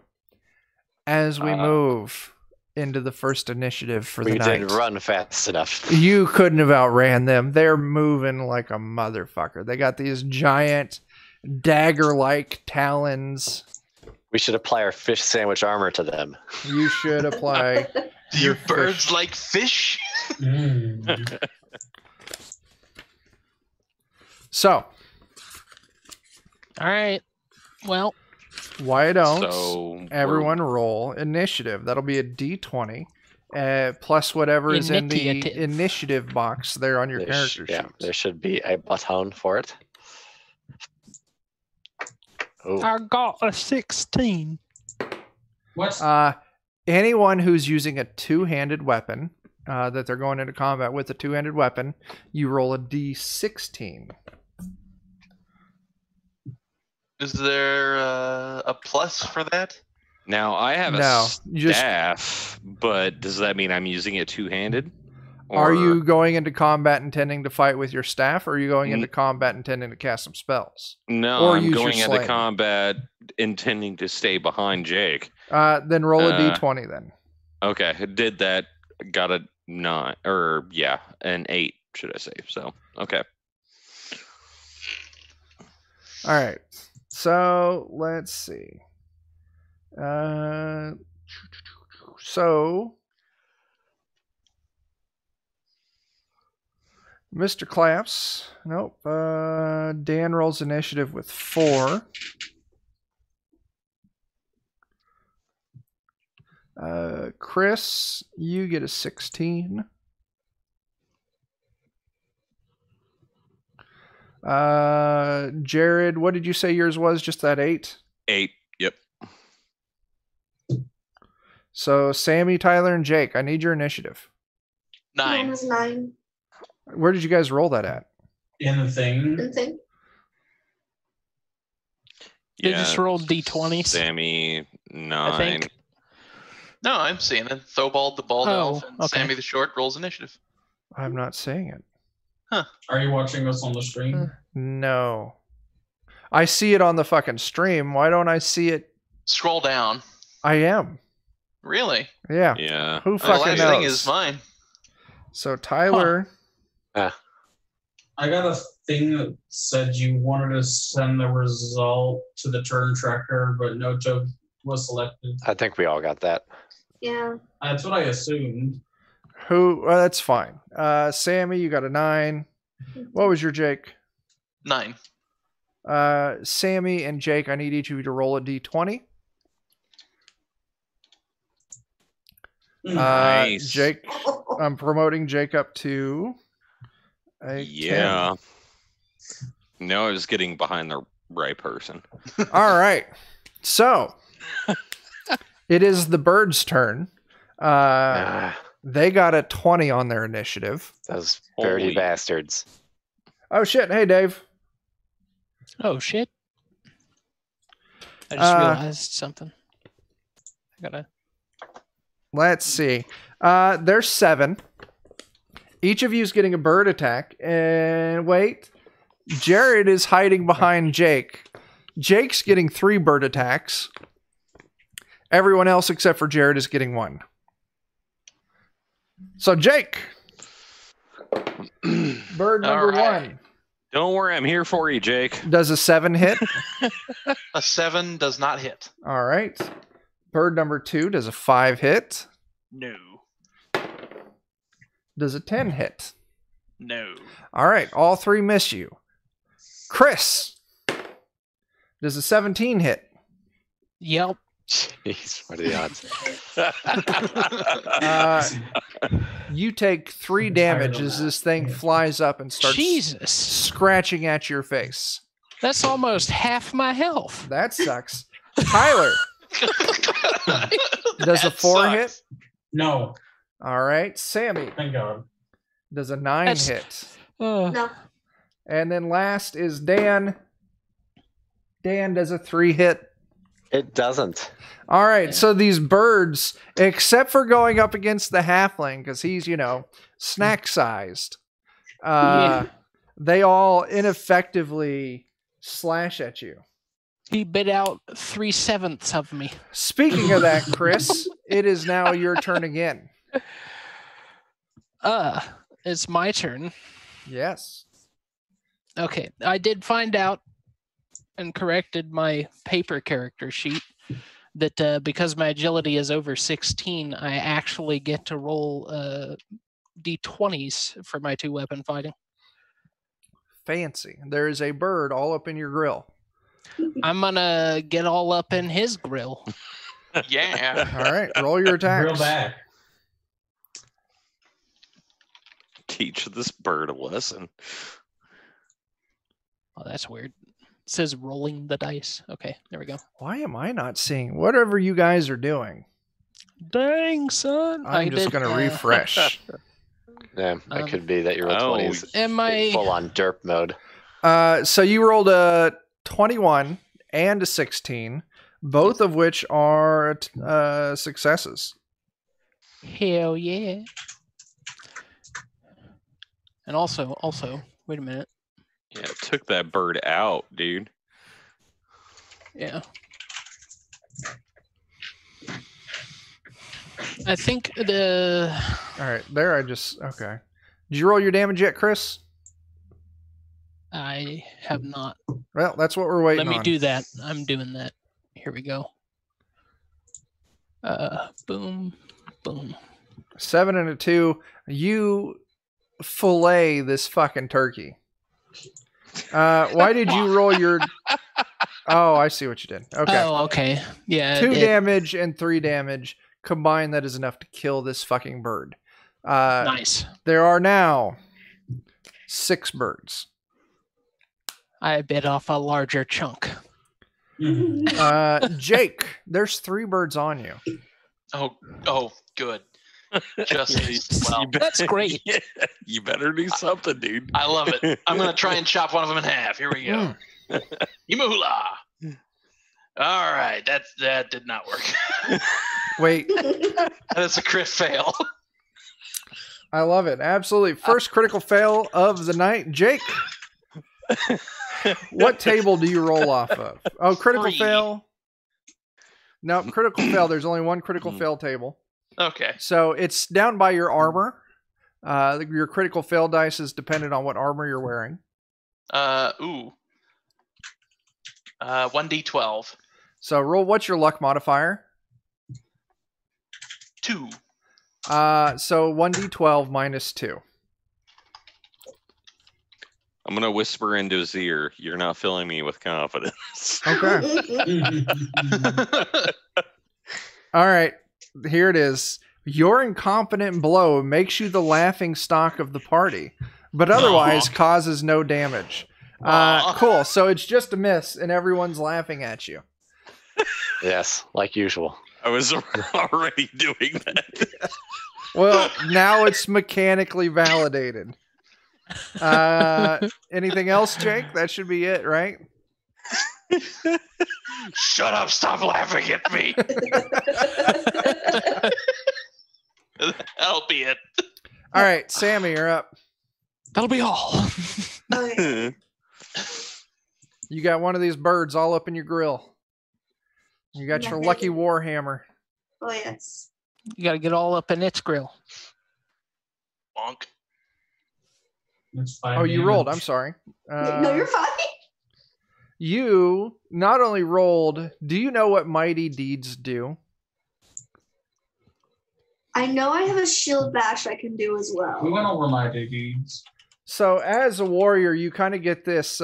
as we move into the first initiative for the We night. didn't run fast enough. You couldn't have outran them. They're moving like a motherfucker. They got these giant dagger-like talons. We should apply our fish sandwich armor to them. You should apply. Do you birds like fish? So, All right. Well, why don't So everyone roll initiative? That'll be a D20. Plus whatever is in the Initiative. initiative box there on your character sheet. There should be a button for it. Oh, I got a 16. What's Anyone who's using a two-handed weapon, that they're going into combat with a two-handed weapon, you roll a D16. Is there a plus for that? now I have a No, you just- staff, but does that mean I'm using it two-handed? Are Or- you going into combat intending to fight with your staff, or are you going into combat intending to cast some spells? No, or I'm use your going into sling? combat intending to stay behind Jake. Then roll a Uh, D20 then. Okay, I did that. Got a 9, or yeah, an 8, should I say? So okay. All right. So let's see. So Mr. Claps. Nope. Dan rolls initiative with 4. Chris, you get a 16. Jared, what did you say yours was? Just that 8? 8. Yep. So Sammy, Tyler, and Jake, I need your initiative. Mine 9. was 9. Where did you guys roll that at? in the thing? And thing. They just rolled d20s. Sammy, 9. I think. No, I'm seeing it. Thobald the bald elf and Sammy the short rolls initiative. I'm not seeing it. Huh. Are you watching us on the stream? No. I see it on the fucking stream. Why don't I see it? Scroll down. I am. Really? Yeah. Yeah. Who fucking knows? The last thing is mine. So Tyler. I got a thing that said you wanted to send the result to the turn tracker, but no joke was selected. I think we all got that. Yeah. That's what I assumed. Well, that's fine. Sammy, you got a 9. What was your Jake? 9. Sammy and Jake, I need each of you to roll a d20. Nice. Jake, I'm promoting Jake up to a 10. No, I was getting behind the right person. All right. So it is the bird's turn. They got a 20 on their initiative. Those dirty bastards. Oh, shit. Hey, Dave. Oh, shit. I just realized something. I gotta... Let's see. There's 7. Each of you is getting a bird attack. And wait. Jared is hiding behind Jake. Jake's getting 3 bird attacks. Everyone else except for Jared is getting 1. So, Jake. Bird number 1. Don't worry, I'm here for you, Jake. Does a 7 hit? A 7 does not hit. All right. Bird number 2, does a 5 hit? No. Does a 10 hit? No. All right. All 3 miss you. Chris. Does a 17 hit? Yep. Jeez, what are the odds? You take 3 damage as this thing flies up and starts scratching at your face. That's almost half my health. That sucks. Tyler. Does a 4 hit? No. All right. Sammy. Thank God. Does a 9 hit? No. And then last is Dan. Dan, does a 3 hit? It doesn't. All right, so these birds, except for going up against the halfling, because he's, snack-sized, they all ineffectively slash at you. He bit out 3/7 of me. Speaking of that, Chris, it is now your turn again. It's my turn. Yes. Okay, I did find out and corrected my paper character sheet that because my agility is over 16, I actually get to roll d20s for my 2-weapon fighting. Fancy. There is a bird all up in your grill. I'm gonna get all up in his grill. Yeah. All right, roll your attacks. Real back. Teach this bird a lesson. Oh, that's weird. It says rolling the dice. Okay, there we go. Why am I not seeing whatever you guys are doing? Dang, son. I'm just going to refresh. Yeah, it could be that you're a 20s. Am I full on derp mode? So you rolled a 21 and a 16, both of which are successes. Hell yeah. And also, wait a minute. Yeah, it took that bird out, dude. Yeah. I think the... All right, there okay. Did you roll your damage yet, Chris? I have not. Well, that's what we're waiting on. Let me do that. I'm doing that. Here we go. Boom, boom. 7 and a 2. You fillet this fucking turkey. Why did you roll your... Oh, I see what you did. Okay. Oh, okay. Yeah. 2 damage and 3 damage. Combined, that is enough to kill this fucking bird. Nice. There are now 6 birds. I bit off a larger chunk. Jake, there's 3 birds on you. Oh, good. Just well, that's great. Yeah, you better do something, dude. I love it. I'm gonna try and chop one of them in half. Here we go. Imahula. All right, that did not work. Wait. That is a crit fail. I love it. Absolutely. First critical fail of the night. Jake, what table do you roll off of? Oh, critical 3. fail. No, critical fail. There's only one critical fail table. Okay. So it's down by your armor. Your critical fail dice is dependent on what armor you're wearing. 1d12. So roll. What's your luck modifier? 2. So 1d12 minus 2. I'm gonna whisper into his ear. You're not filling me with confidence. Okay. All right. Here it is. Your incompetent blow makes you the laughing stock of the party, but otherwise causes no damage. Cool. So it's just a miss, and everyone's laughing at you. Yes, like usual. I was already doing that. Well, now it's mechanically validated. Anything else, Jake? That should be it, right? Shut up! Stop laughing at me. That'll be it. All right, Sammy, you're up. That'll be all. Okay. You got one of these birds all up in your grill. You got your lucky warhammer. Oh, yes. You got to get all up in its grill. Bonk. That's 5 Oh, you damage. rolled. I'm sorry. No, you're fine. You not only rolled, do you know what mighty deeds do? I know I have a shield bash I can do as well. We went over my deeds. So as a warrior, you kind of get this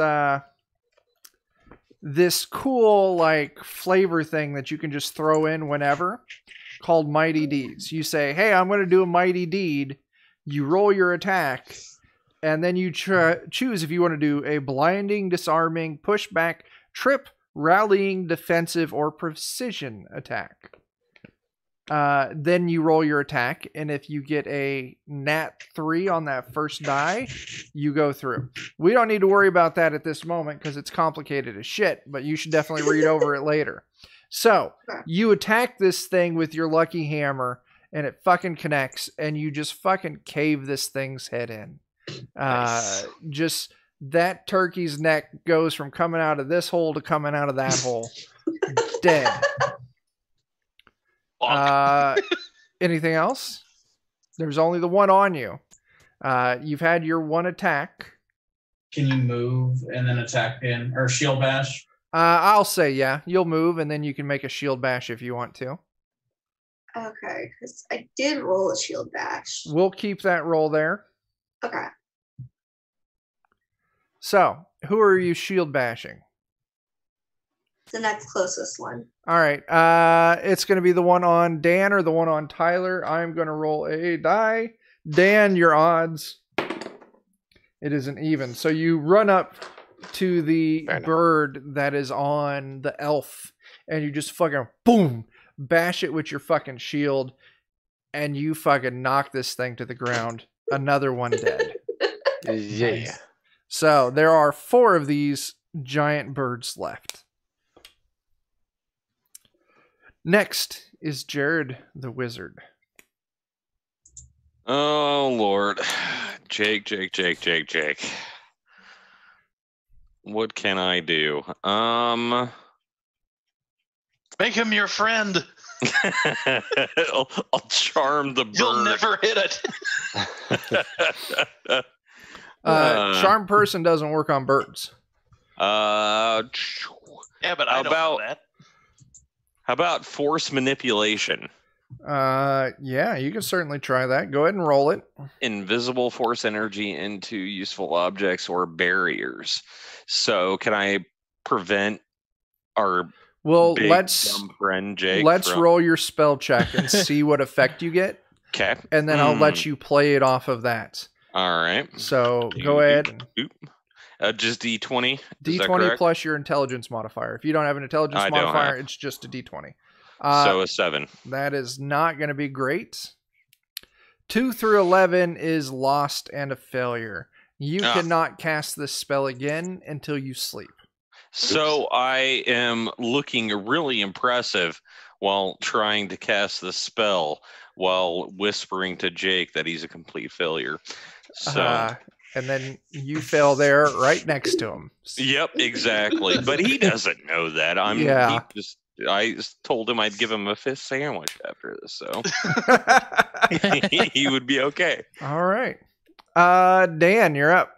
this cool like flavor thing that you can just throw in whenever, called mighty deeds. You say, "Hey, I'm going to do a mighty deed." You roll your attack, and then you choose if you want to do a blinding, disarming, pushback, trip, rallying, defensive, or precision attack. Then you roll your attack, and if you get a nat 3 on that first die, you go through. We don't need to worry about that at this moment because it's complicated as shit, but you should definitely read over it later. So, you attack this thing with your lucky hammer, and it fucking connects, and you just fucking cave this thing's head in. Nice. Just that turkey's neck goes from coming out of this hole to coming out of that hole. Dead. Anything else? There's only the one on you. You've had your one attack. Can you move and then attack in or shield bash? I'll say yeah. You'll move and then you can make a shield bash if you want to. Okay, because I did roll a shield bash. We'll keep that roll there. Okay. So, who are you shield bashing? The next closest one. All right. It's going to be the one on Dan or the one on Tyler. I'm going to roll a die. Dan, your odds. It isn't even. So you run up to the bird that is on the elf, and you just fucking boom, bash it with your fucking shield, and you fucking knock this thing to the ground. Another one dead. Yeah. Nice. So there are 4 of these giant birds left. Next is Jared the Wizard. Oh, Lord. Jake. What can I do? Make him your friend. I'll charm the bird. You'll never hit it. Charm person doesn't work on birds. Yeah, but I don't know that. How about force manipulation? Yeah, you can certainly try that. Go ahead and roll it. Invisible force energy into useful objects or barriers. So can I prevent our big dumb friend Jake? Let's roll your spell check and see what effect you get. Okay. And then I'll let you play it off of that. All right. So go ahead. Just D20. D20 plus your intelligence modifier. If you don't have an intelligence modifier, it's just a D20. So a 7. That is not going to be great. 2 through 11 is lost and a failure. You cannot cast this spell again until you sleep. So I am looking really impressive while trying to cast the spell while whispering to Jake that he's a complete failure. So and then you fail there right next to him. Yep, exactly. But he doesn't know that. I told him I'd give him a fish sandwich after this, so he would be okay. All right. Dan, you're up.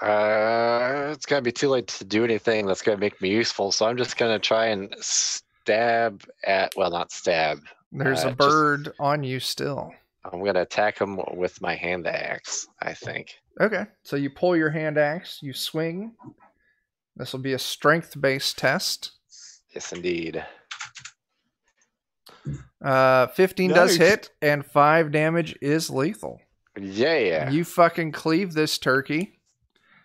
It's gonna be too late to do anything that's gonna make me useful, so I'm just gonna try and stab at. Well, not stab. There's a bird on you still. I'm gonna attack him with my hand axe, I think. Okay, so you pull your hand axe, you swing. This will be a strength-based test. Yes, indeed. 15 does hit, and 5 damage is lethal. Yeah. You fucking cleave this turkey.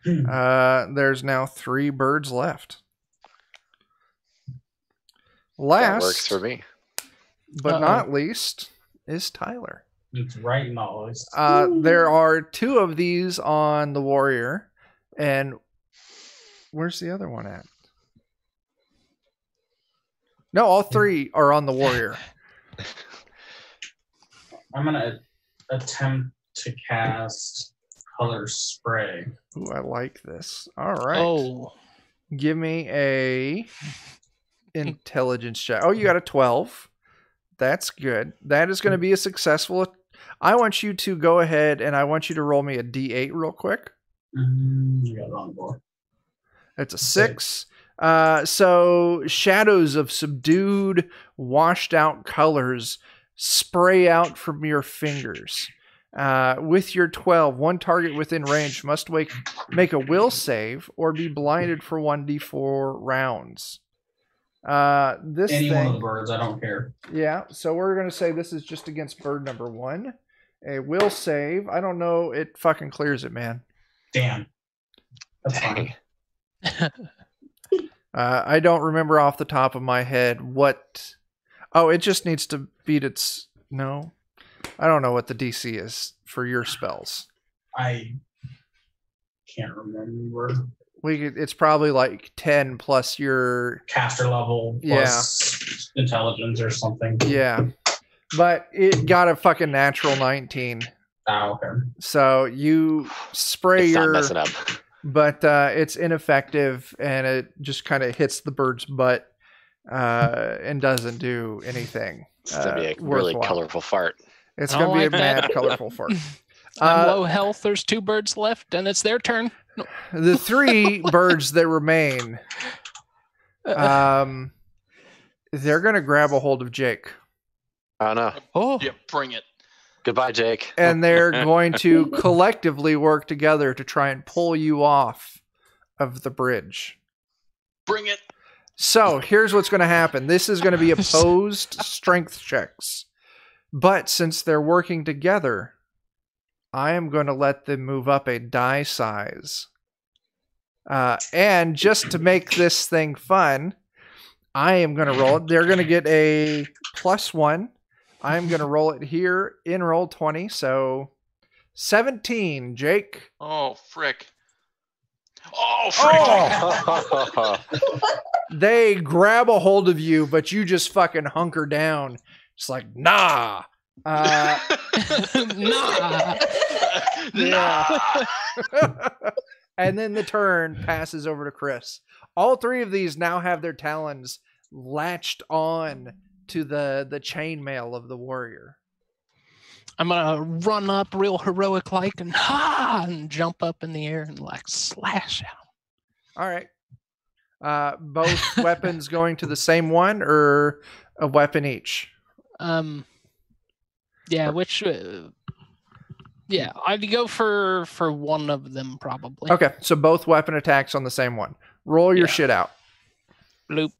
There's now 3 birds left. Last, that works for me. But not least, is Tyler. It's right in the list. There are 2 of these on the warrior, and where's the other one at? No, all 3 are on the warrior. I'm gonna attempt to cast color spray. Ooh, I like this. All right. Oh, give me a intelligence check. Oh, you got a 12. That's good. That is going to be a successful. I want you to go ahead and I want you to roll me a D8 real quick. You got it on board. It's a 6. So shadows of subdued, washed out colors spray out from your fingers. With your 12, one target within range must make a will save or be blinded for 1d4 rounds. Any one of the birds, I don't care. Yeah, so we're going to say this is just against bird number 1. A will save. I don't know. It fucking clears it, man. Damn. That's fine. I don't remember off the top of my head what... Oh, it just needs to beat its... No. I don't know what the DC is for your spells. I can't remember. It's probably like 10 plus your... caster level plus intelligence or something. Yeah. But it got a fucking natural 19. Oh, okay. So you spray Not messing up. But it's ineffective, and it just kind of hits the bird's butt and doesn't do anything. It's going to be a really colorful fart. It's going to be a mad, colorful fart. I'm low health. There's 2 birds left, and it's their turn. No. The 3 birds that remain, they're going to grab a hold of Jake. Oh, no. Oh, yeah, bring it. Goodbye, Jake. And they're going to collectively work together to try and pull you off of the bridge. Bring it. So here's what's going to happen. This is going to be opposed strength checks. But since they're working together, I am going to let them move up a die size. And just to make this thing fun, I am going to roll it. They're going to get a +1. I'm going to roll it here in roll 20. So 17, Jake. Oh, frick. Oh, frick. Oh. They grab a hold of you, but you just fucking hunker down. It's like, nah. nah. Yeah. And then the turn passes over to Chris. All 3 of these now have their talons latched on to the chainmail of the warrior. I'm gonna run up real heroic like and jump up in the air and like slash at him. All right. Both weapons going to the same one or a weapon each? Yeah, which yeah, I'd go for one of them probably. Okay, so both weapon attacks on the same one. Roll your shit out. Bloop.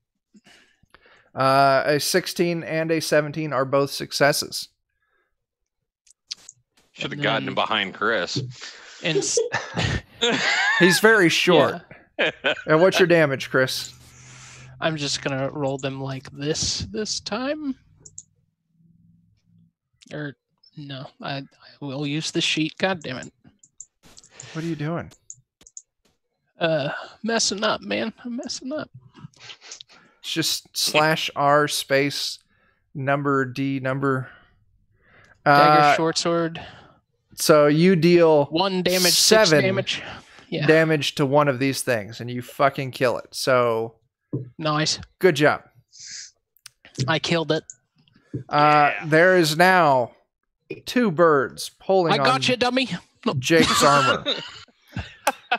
A 16 and a 17 are both successes. Should have gotten him behind Chris. And he's very short. Yeah. And what's your damage, Chris? I'm just gonna roll them like this time. Or no, I will use the sheet. God damn it! What are you doing? Messing up, man. I'm messing up. It's just /R space number D number. Dagger, short sword. So you deal 1 damage, 7 6 damage. Yeah. damage to one of these things, and you fucking kill it. So Nice. good job. I killed it. There is now 2 birds pulling I on got you, dummy. Jake's armor.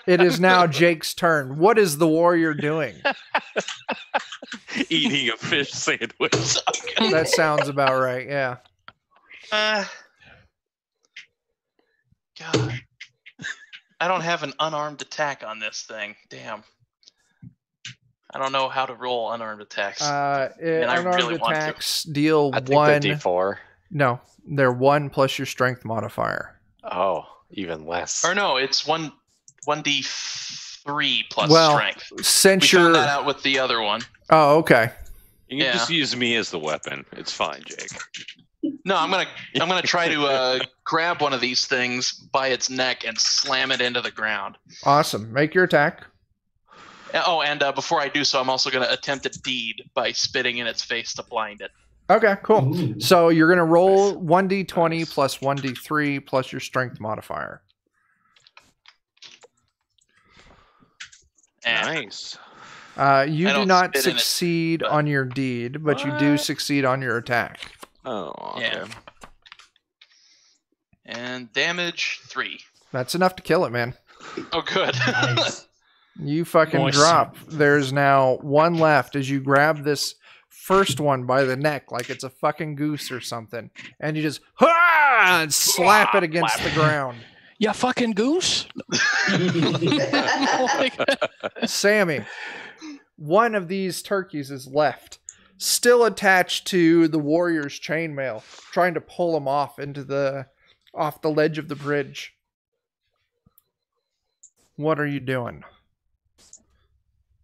It is now Jake's turn. What is the warrior doing? Eating a fish sandwich. That sounds about right, yeah. God. I don't have an unarmed attack on this thing. Damn. I don't know how to roll unarmed attacks. Unarmed attacks deal I think 1. they're D4. No, they're 1 plus your strength modifier. Oh, even less. Or no, it's 1d3 plus strength. Since we found that out with the other one. Oh, okay. You can just use me as the weapon. It's fine, Jake. No, I'm gonna try to grab one of these things by its neck and slam it into the ground. Awesome. Make your attack. Oh, and before I do so, I'm also gonna attempt a deed by spitting in its face to blind it. Okay, cool. Ooh. So you're gonna roll 1d20 plus 1d3 plus your strength modifier. Nice. You do not succeed on your deed, but you do succeed on your attack. Oh, okay. Yeah. And damage 3. That's enough to kill it, man. Oh, good. Nice. You fucking drop. There's now 1 left as you grab this first one by the neck like it's a fucking goose or something, and you just and slap it against the ground. Ya fucking goose. Sammy, one of these turkeys is left, still attached to the warrior's chainmail, trying to pull him off the ledge of the bridge. What are you doing?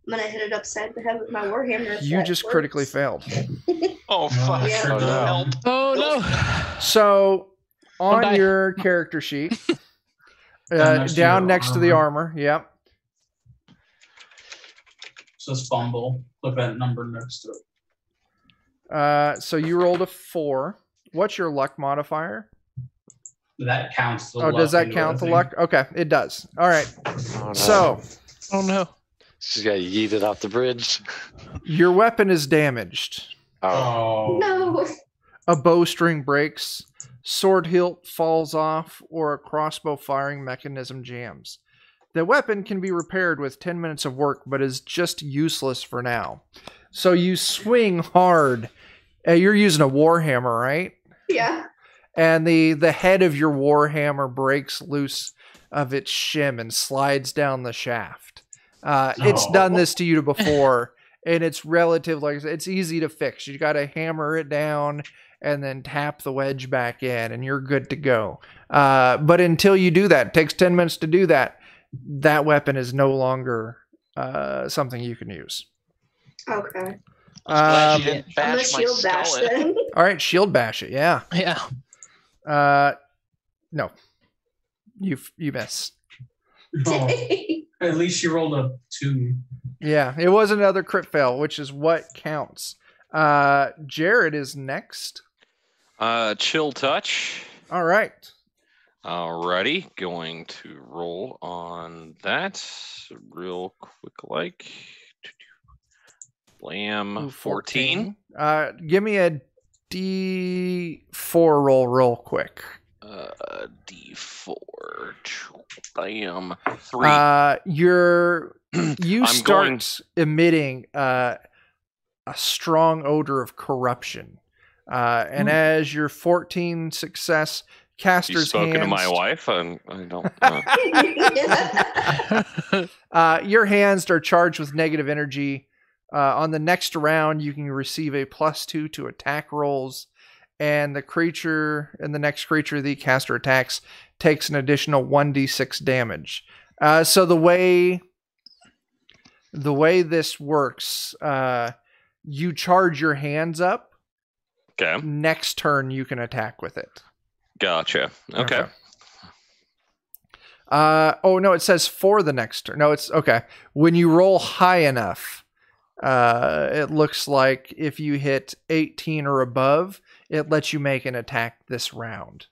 I'm gonna hit it upside the head with my warhammer. You just critically failed. Oh, fuck. Yeah. Oh, no. Help. Oh no. So on die. your character sheet, Down next to the armor, yep. Says fumble. Look at that number next to it. So you rolled a 4. What's your luck modifier? That counts. Does that count the luck? Okay, it does. All right. Oh, no. So Oh no. She's got yeeted off the bridge. your weapon is damaged. Oh. Oh. No. A bowstring breaks, sword hilt falls off, or a crossbow firing mechanism jams. The weapon can be repaired with 10 minutes of work, but is just useless for now. So you swing hard. You're using a warhammer, right? Yeah. And the head of your warhammer breaks loose of its shim and slides down the shaft. It's done this to you before, and it's it's easy to fix. You got to hammer it down and then tap the wedge back in, and you're good to go. But until you do that, it takes 10 minutes to do that. That weapon is no longer something you can use. Okay. Glad you didn't I'm bash gonna my shield bash skull in. then. All right, shield bash it. Yeah. Yeah. No. You miss. Oh. At least you rolled a 2. Yeah, it was another crit fail, which is what counts. Jared is next. Chill touch. All right. Alrighty, going to roll on that real quick like. Blam, Ooh, 14. Give me a D4 roll real quick. D4. Bam, 3. You start emitting a strong odor of corruption. And as your 14 success, caster's spoken hands... to my wife? I don't your hands are charged with negative energy. On the next round, you can receive a +2 to attack rolls, and the next creature the caster attacks takes an additional 1d6 damage. So the way this works, you charge your hands up. Okay. Next turn, you can attack with it. Gotcha. Okay. Oh no, it says for the next turn. No, it's okay. When you roll high enough, it looks like if you hit 18 or above, it lets you make an attack this round.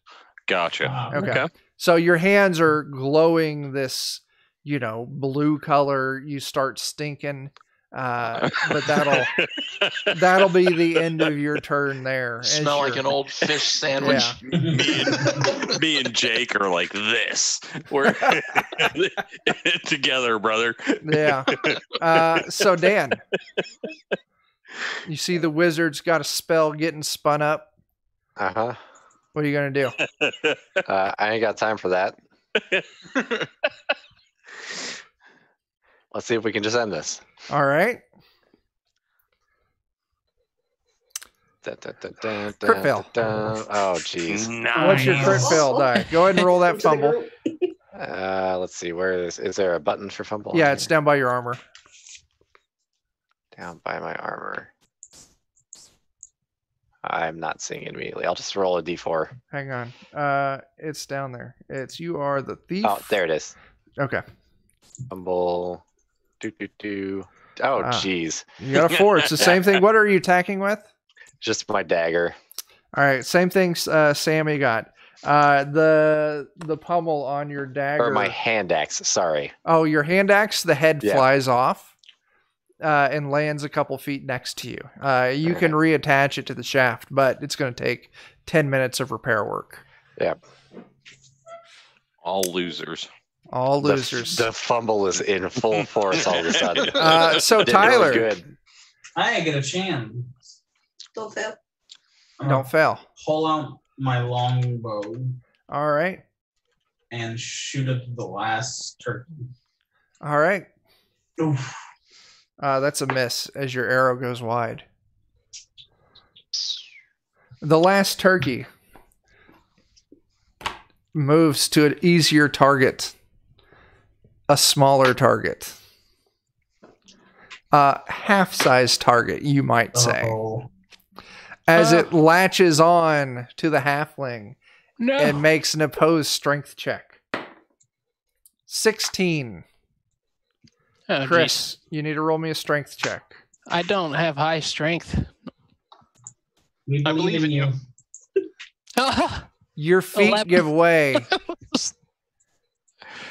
Gotcha. Okay. So your hands are glowing this, blue color. You start stinking. But that'll be the end of your turn there. Smell like an old fish sandwich. Yeah. Me and Jake are like this. We're together, brother. Yeah. So Dan, you see the wizard's got a spell getting spun up. Uh-huh. What are you gonna do? I ain't got time for that. Let's see if we can just end this. All right. Crit fail. Oh, jeez. Nice. What's your crit fail die? Go ahead and roll that fumble. Let's see. Where is there a button for fumble? Yeah, it's down by your armor. Down by my armor. I'm not seeing it immediately. I'll just roll a d4. Hang on. It's down there. You are the thief. Oh, there it is. Okay. Fumble. Oh, jeez. You got a 4. It's the same thing. What are you attacking with? Just my dagger. All right. Same thing Sammy got. The pommel on your dagger. Or my hand axe. Sorry. Oh, your hand axe, the head flies off and lands a couple feet next to you. You can reattach it to the shaft, but it's going to take 10 minutes of repair work. Yeah. All losers. All losers. The fumble is in full force all of a sudden. So Tyler, really good. I get a chance. Don't fail. Don't fail. Pull out my longbow All right. and shoot at the last turkey. All right. Oof. That's a miss as your arrow goes wide. The last turkey moves to an easier target. A smaller target. Half-size target, you might say. Oh. As it latches on to the halfling and makes an opposed strength check. 16. Oh, Chris, you need to roll me a strength check. I don't have high strength. We believe in you. Your feet 11. give way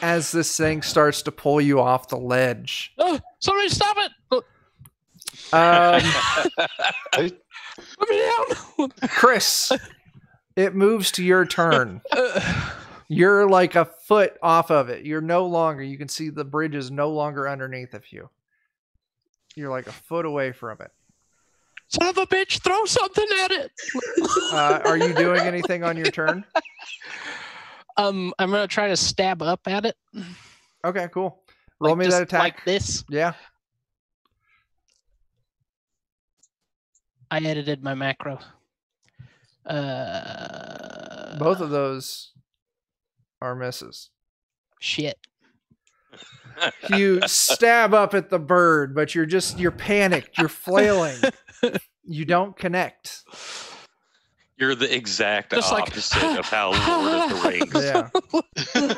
as this thing starts to pull you off the ledge. Oh, somebody stop it! Put me down! Chris, it moves to your turn. You're like a foot off of it. You're no longer, you can see the bridge is no longer underneath of you. You're like a foot away from it. Son of a bitch, throw something at it! Are you doing anything on your turn? I'm gonna try to stab up at it. Okay, cool. Roll me just that attack. like this. Yeah. I edited my macro. Both of those are misses. Shit. You stab up at the bird, but you're panicked. You're flailing. You don't connect. You're the exact Just like, opposite of how Lord of the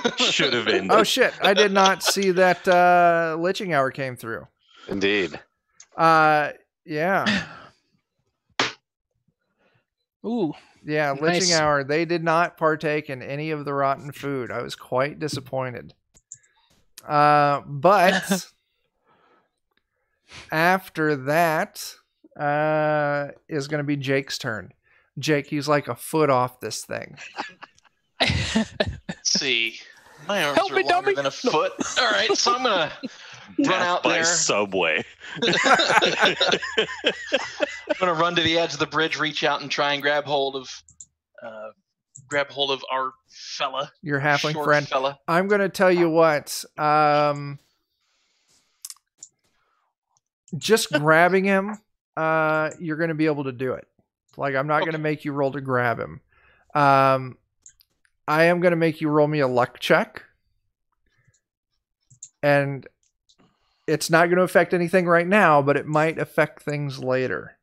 Rings should have ended. Oh shit! I did not see that Liching Hour came through. Indeed. Yeah. Ooh. Yeah, Nice. Liching Hour. They did not partake in any of the rotten food. I was quite disappointed. But after that is going to be Jake's turn. Jake, he's like a foot off this thing. Let's see. My arms Help are me, longer dummy. than a foot. All right, so I'm going to run out by there. Subway. I'm going to run to the edge of the bridge, reach out, and try and grab hold of our fella. Your halfling short friend. fella. I'm going to tell you what. Just grabbing him, you're going to be able to do it. Like, I'm not going to make you roll to grab him. I am going to make you roll me a luck check. And it's not going to affect anything right now, but it might affect things later.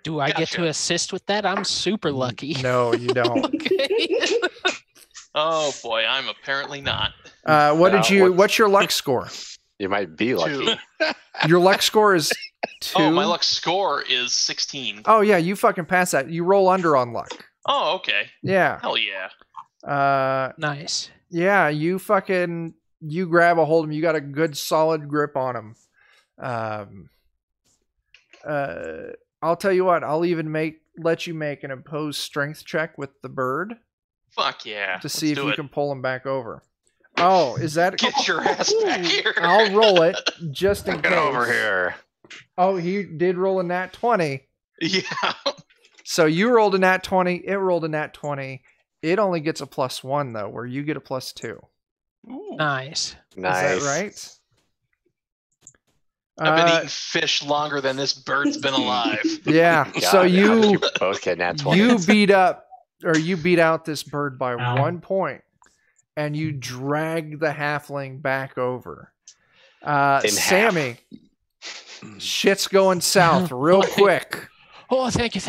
Do I get to assist with that? I'm super lucky. No, you don't. Okay. Oh boy, I'm apparently not. What's your luck score? You might be lucky. 2. Your luck score is 2. Oh, my luck score is 16. Oh yeah, you fucking pass that. You roll under on luck. Oh, okay. Yeah. Hell yeah. Nice. Yeah, you grab a hold of him. You got a good solid grip on him. I'll tell you what. I'll even let you make an opposed strength check with the bird. Fuck yeah. To see if you can pull him back over. Oh, is that? Get your ass back here. I'll roll it just in case. Get over here. Oh, he did roll a nat 20. Yeah. So you rolled a nat 20. It rolled a nat 20. It only gets a +1 though, where you get a +2. Ooh. Nice. Is that right? I've been eating fish longer than this bird's been alive. Yeah. God, So you both get nat 20. you beat out this bird by 1 point, and you drag the halfling back over. Sammy, shit's going south real quick. Oh, thank you.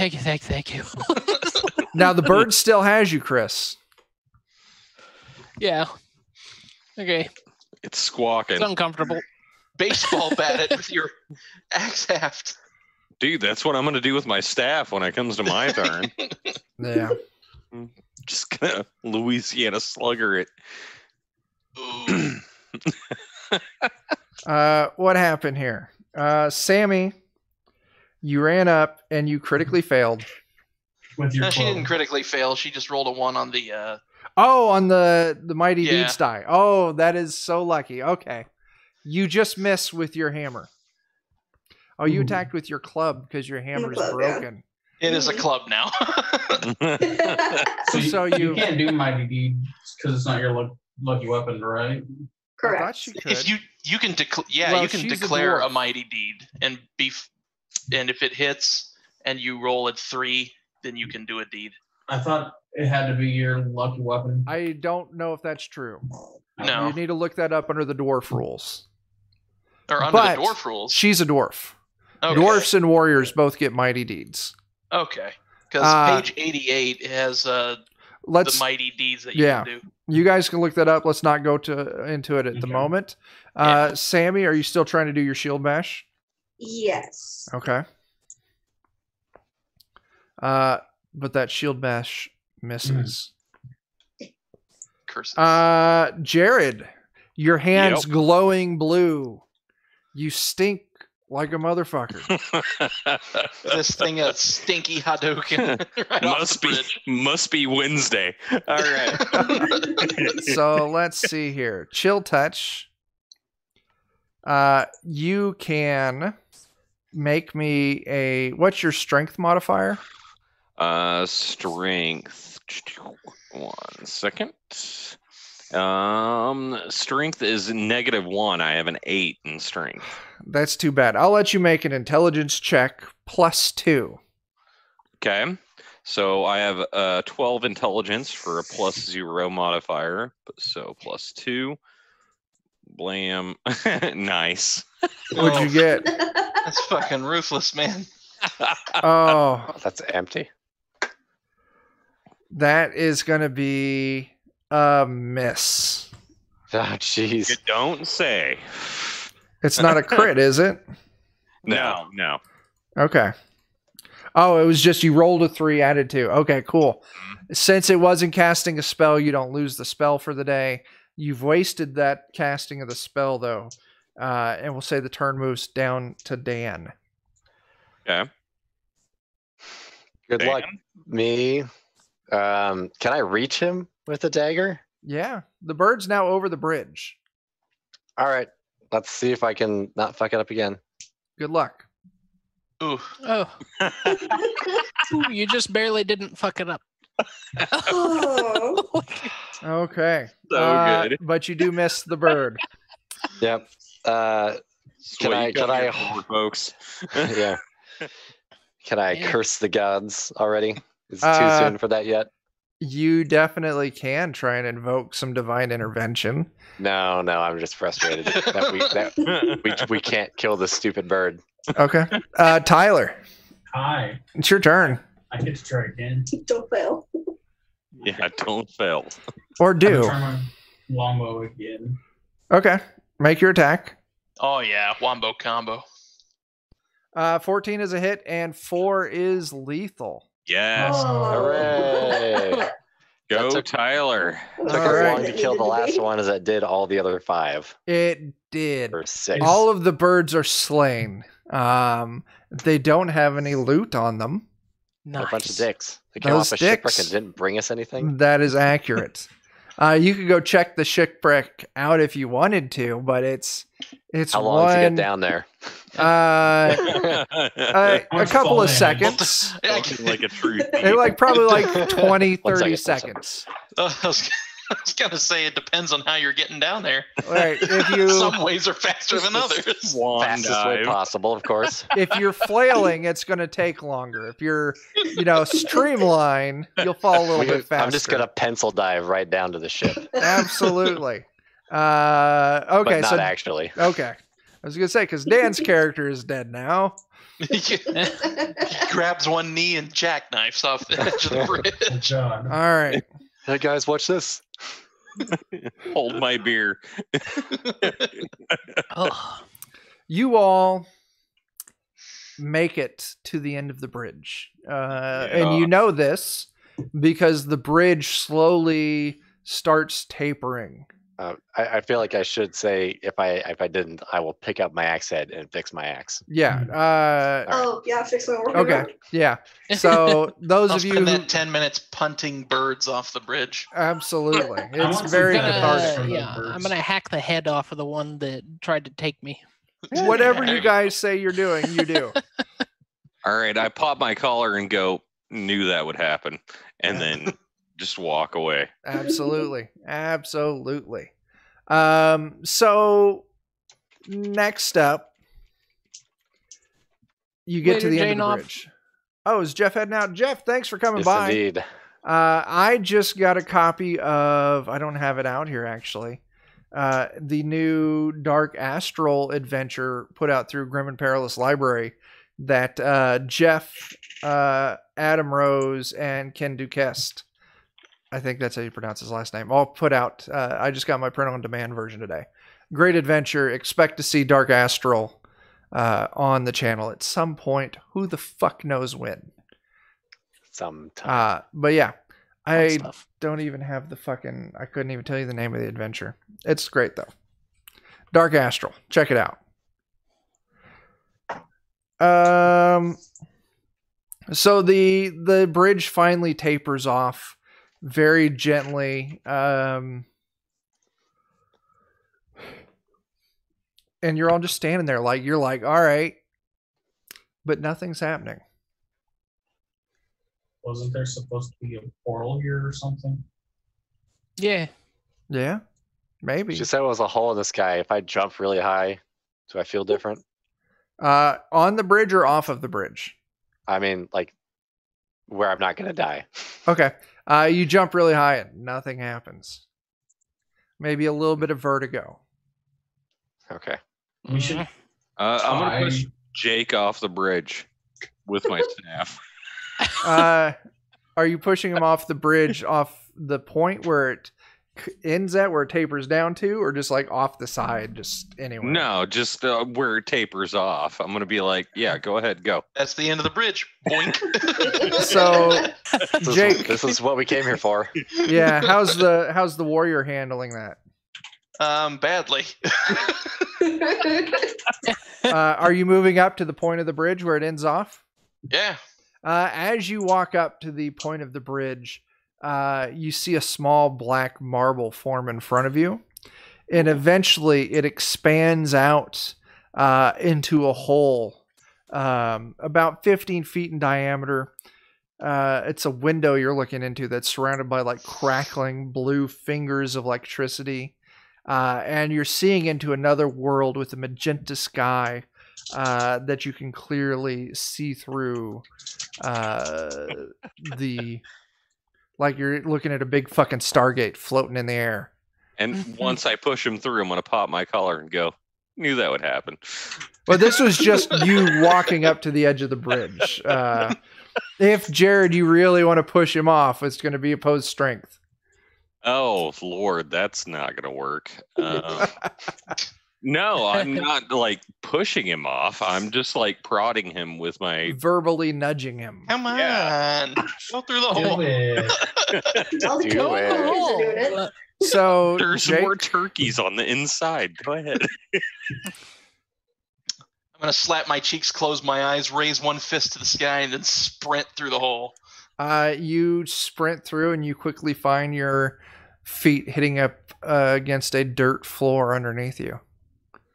Now the bird still has you, Chris. Yeah. Okay. It's squawking. It's uncomfortable. Baseball bat it with your axe haft. Dude, that's what I'm going to do with my staff when it comes to my turn. Yeah. Just gonna Louisiana slugger it. What happened here? Sammy, you ran up and you critically failed. With your She didn't critically fail. She just rolled a 1 on the. On the Mighty Deeds die. Oh, that is so lucky. Okay. You just miss with your hammer. Oh, you attacked with your club because your hammer is broken. It is a club now. So you can't do Mighty Deeds because it's not your lucky weapon, right? Correct. I thought you could. If you can she's declare a a mighty deed and if it hits and you roll at 3, then you can do a deed. I thought it had to be your lucky weapon. I don't know if that's true. No. You need to look that up under the dwarf rules. Or under the dwarf rules. She's a dwarf. Okay. Dwarfs and warriors both get mighty deeds. Okay. Because page 88 has the mighty deeds that you can do. You guys can look that up. Let's not go into it at the moment. Sammy, are you still trying to do your shield bash? Yes. Okay. But that shield bash misses. Curses. Jared, your hand's glowing blue. You stink like a motherfucker. This thing a stinky Hadouken. Must be Wednesday. All right. So let's see here. Chill touch. You can make me what's your strength modifier? Strength. 1 second. Strength is -1. I have an 8 in strength. That's too bad. I'll let you make an intelligence check +2. Okay. So I have 12 intelligence for a +0 modifier. So +2. Blam. Nice. What'd you get? That's fucking ruthless, man. Oh. That's empty. That is going to be a miss. Oh, jeez. You don't say. It's not a crit, is it? No. Okay. Oh, it was just you rolled a 3, added 2. Okay, cool. Since it wasn't casting a spell, you don't lose the spell for the day. You've wasted that casting of the spell, though. And we'll say the turn moves down to Dan. Okay. Good luck, me. Can I reach him with a dagger? Yeah. The bird's now over the bridge. All right. Let's see if I can not fuck it up again. Good luck. Ooh. Oh. Ooh, you just barely didn't fuck it up. Oh. Okay. So good. But you do miss the bird. Yep. Can I folks? Yeah. Can I Yeah. curse the gods already? Is it too soon for that yet? You definitely can try and invoke some divine intervention. No, I'm just frustrated that we can't kill this stupid bird. Okay. Tyler, Hi. it's your turn. I get to try again. Don't fail. Yeah, don't fail. Or do. Wombo again. Okay. Make your attack. Oh yeah, wombo combo. 14 is a hit, and 4 is lethal. Yes. Hooray! Go, Tyler. Took All as right. long to kill the last one as it did all the other 5. It did. Or 6. All of the birds are slain. They don't have any loot on them. A bunch of dicks. They came Those off a shipwreck dicks. and didn't bring us anything. That is accurate. You could go check the shipwreck out if you wanted to, but it's How long to get one down there? a couple of seconds. Talking like a true thief. Probably like 20, 1 30 second. seconds. I was gonna say it depends on how you're getting down there. Right. If you Some ways are faster than others. Swan Fastest way dive. possible, of course. if you're flailing, it's going to take longer. If you're, streamline, you'll fall a little bit faster. I'm just gonna pencil dive right down to the ship. Absolutely. Okay, But not so actually. okay, I was going to say because Dan's character is dead now. He grabs one knee and jackknifes off the edge of the bridge. Good job. All right. Hey guys, watch this. Hold my beer. Oh, You all make it to the end of the bridge. And you know this because the bridge slowly starts tapering. I feel like I should say if I didn't, I will pick up my axe head and fix my axe. Yeah. Oh, yeah, fix my work. Okay. Yeah. So those I'll of you spend who that 10 minutes punting birds off the bridge. absolutely, I it's want very some cathartic. from those yeah, birds. I'm gonna hack the head off of the one that tried to take me. Whatever you guys say you're doing, you do. All right, I pop my collar and go, knew that would happen. And then just walk away. Absolutely. Absolutely. So next up, you get to Later, the end Jane of the off. bridge. Oh, is Jeff heading out? Jeff, thanks for coming Yes, by. indeed. I just got a copy of, I don't have it out here actually, the new Dark Astral adventure put out through Grim and Perilous Library that Jeff, Adam Rose, and Ken Duquesne, I think that's how you pronounce his last name, all put out. I just got my print-on-demand version today. Great adventure. Expect to see Dark Astral on the channel at some point. Who the fuck knows when? Sometime. But yeah, I Stuff. don't even have the fucking, I couldn't even tell you the name of the adventure. It's great though. Dark Astral. Check it out. So the bridge finally tapers off very gently. And you're all just standing there like, you're like, all right, but nothing's happening. Wasn't there supposed to be a portal here or something? Yeah. Yeah, maybe. She said it was a hole in the sky. If I jump really high, do I feel different? On the bridge or off of the bridge? I mean, like, where I'm not going to die. Okay. You jump really high and nothing happens. Maybe a little bit of vertigo. Okay. We should. I'm going to push try- Jake off the bridge with my staff. Are you pushing him off the bridge, off the point where it ends at, where it tapers down to, or just like off the side, just anywhere? No, just where it tapers off. I'm going to be like, yeah, go ahead, go. That's the end of the bridge. Boink. So, Jake, This is what we came here for. yeah, how's the warrior handling that? Badly. Are you moving up to the point of the bridge where it ends off? Yeah. As you walk up to the point of the bridge, you see a small black marble form in front of you. And eventually it expands out into a hole about 15 feet in diameter. It's a window you're looking into that's surrounded by like crackling blue fingers of electricity. And you're seeing into another world with a magenta sky that you can clearly see through. Like you're looking at a big fucking Stargate floating in the air. And once I push him through, I'm going to pop my collar and go, knew that would happen. But this was just you walking up to the edge of the bridge. If Jared, you really want to push him off, it's going to be opposed strength. Oh, Lord, that's not going to work. No, I'm not like pushing him off. I'm just like prodding him with my verbally nudging him. Come on, go through the Do hole. it. All the Do cool it. characters are doing it. So There's Jake, more turkeys on the inside. Go ahead. I'm gonna slap my cheeks, close my eyes, raise one fist to the sky, and then sprint through the hole. You sprint through and you quickly find your feet hitting up against a dirt floor underneath you.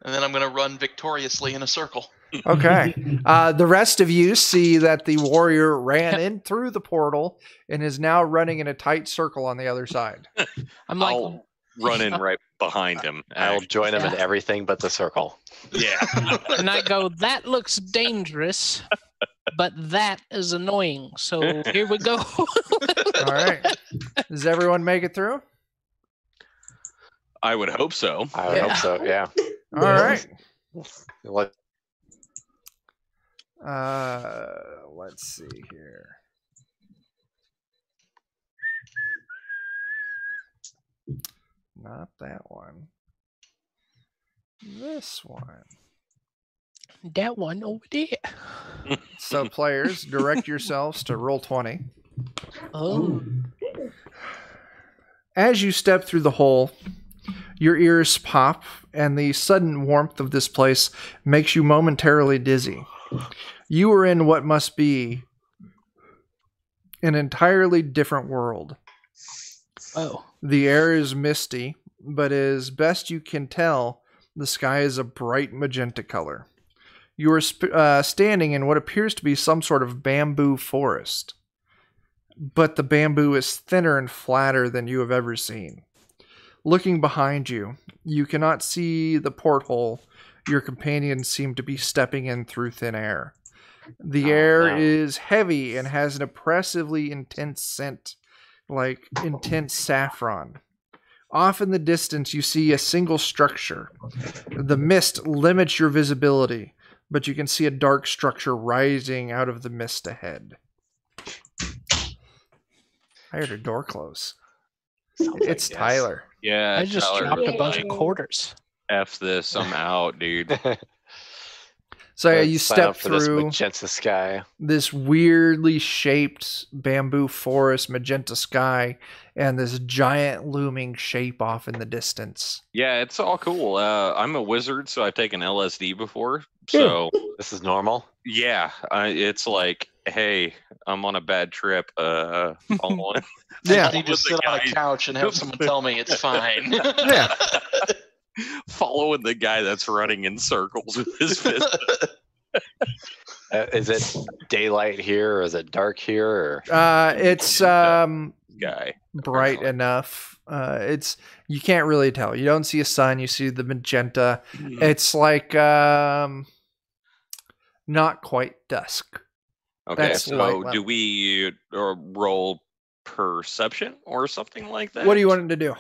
And then I'm gonna run victoriously in a circle. Okay. The rest of you see that the warrior ran in through the portal and is now running in a tight circle on the other side. I'll run in right behind him. I'll join him in everything but the circle. Yeah. And I go, that looks dangerous, but that is annoying. So here we go. All right. Does everyone make it through? I would hope so. I would hope so, yeah. All right. What? Let's see here. Not that one. This one. That one over there. So players, direct yourselves to roll 20. Oh. As you step through the hole, your ears pop, and the sudden warmth of this place makes you momentarily dizzy. You are in what must be an entirely different world. Oh. The air is misty, but as best you can tell, the sky is a bright magenta color. You are standing in what appears to be some sort of bamboo forest, but the bamboo is thinner and flatter than you have ever seen. Looking behind you, you cannot see the porthole. Your companions seem to be stepping in through thin air. The air is heavy and has an oppressively intense scent, like intense saffron. Off in the distance, you see a single structure. The mist limits your visibility, but you can see a dark structure rising out of the mist ahead. I heard a door close. It's Tyler. Yeah, I just Tyler, dropped a bunch of Yay. quarters. F this. I'm out, dude. So you Sign step up for this through magenta sky. this weirdly shaped bamboo forest, magenta sky, and this giant looming shape off in the distance. Yeah, it's all cool. I'm a wizard, so I've taken LSD before. So This is normal. yeah, it's like, hey, I'm on a bad trip. Following. Yeah. I need to sit on a couch and have someone tell me it's fine. Yeah. Following the guy that's running in circles with his fist. Is it daylight here or is it dark here? Or? It's Guy. bright enough. You can't really tell. You don't see a sun. You see the magenta. It's like not quite dusk. Okay, That's so light do we roll perception or something like that? What do you want it to do?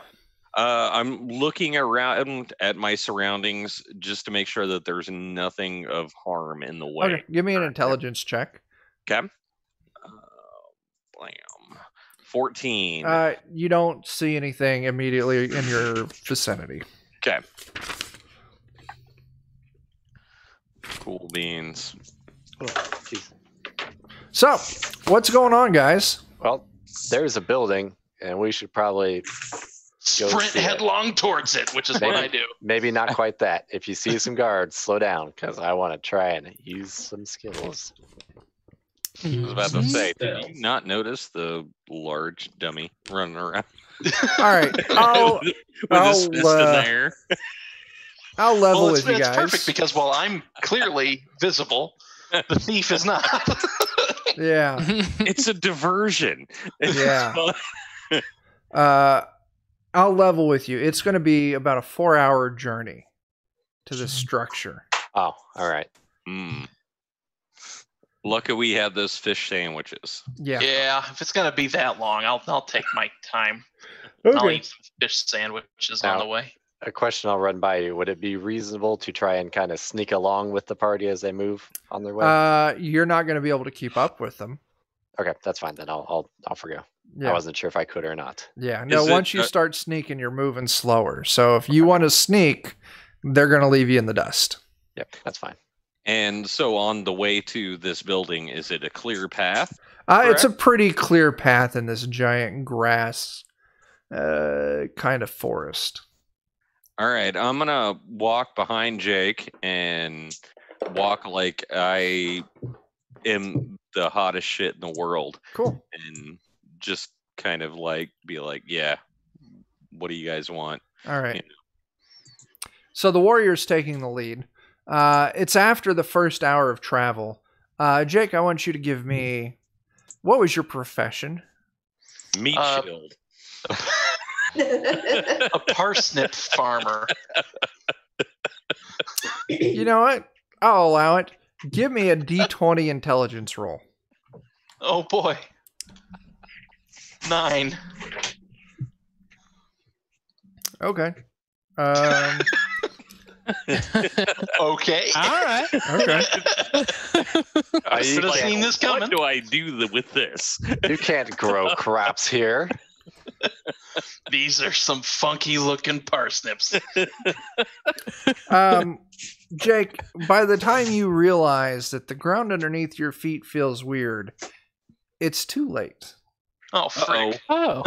I'm looking around at my surroundings just to make sure that there's nothing of harm in the way. Okay, give me an intelligence check. Okay. Blam. 14. You don't see anything immediately in your vicinity. Okay. Cool beans. Oh, geez. So, what's going on, guys? Well, there's a building, and we should probably Sprint see it. headlong towards it, which is what I do. maybe not quite that. If you see some guards, slow down because I want to try and use some skills. I was about to say, did you not notice the large dummy running around? All right, I'll with his fist in the air? I'll level Well, with you it's guys. perfect because while I'm clearly visible, the thief is not. Yeah, It's a diversion. yeah. I'll level with you. It's going to be about a 4-hour journey to this structure. Oh, all right. Mm. Lucky we had those fish sandwiches. Yeah. Yeah, if it's gonna be that long, I'll take my time. I'll Okay. eat some fish sandwiches Now- on the way. A question I'll run by you. Would it be reasonable to try and kind of sneak along with the party as they move on their way? You're not going to be able to keep up with them. Okay, that's fine then. I'll forgo. I wasn't sure if I could or not. Yeah, no, once you start sneaking, you're moving slower. So if you want to sneak, they're going to leave you in the dust. Yep, that's fine. And so on the way to this building, is it a clear path? It's a pretty clear path in this giant grass kind of forest. All right, I'm going to walk behind Jake and walk like I am the hottest shit in the world. Cool. And just kind of like be like, yeah, what do you guys want? All right. You know? So the warrior's taking the lead. It's after the first hour of travel. Jake, I want you to give me, what was your profession? Meat shield. A parsnip farmer. You know what? I'll allow it. Give me a D20 intelligence roll. Oh boy. 9. Okay. Okay. All right. Okay. I should have seen this coming. What do I do with this? You can't grow crops here. These are some funky looking parsnips. Jake, by the time you realize that the ground underneath your feet feels weird, it's too late. Oh, frick. Oh.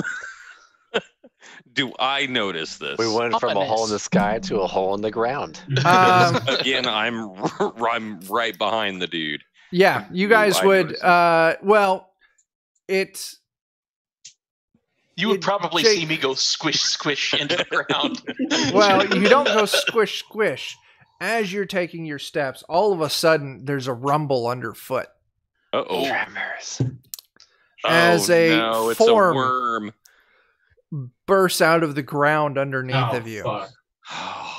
Do I notice this? We went from a hole in the sky to a hole in the ground. Again, I'm right behind the dude. Yeah, you guys would. You would probably see me go squish, squish into the ground. Well, you don't go squish, squish. As you're taking your steps, all of a sudden, there's a rumble underfoot. Uh-oh. Tremors. As it's a form worm. bursts out of the ground underneath of you. Fuck.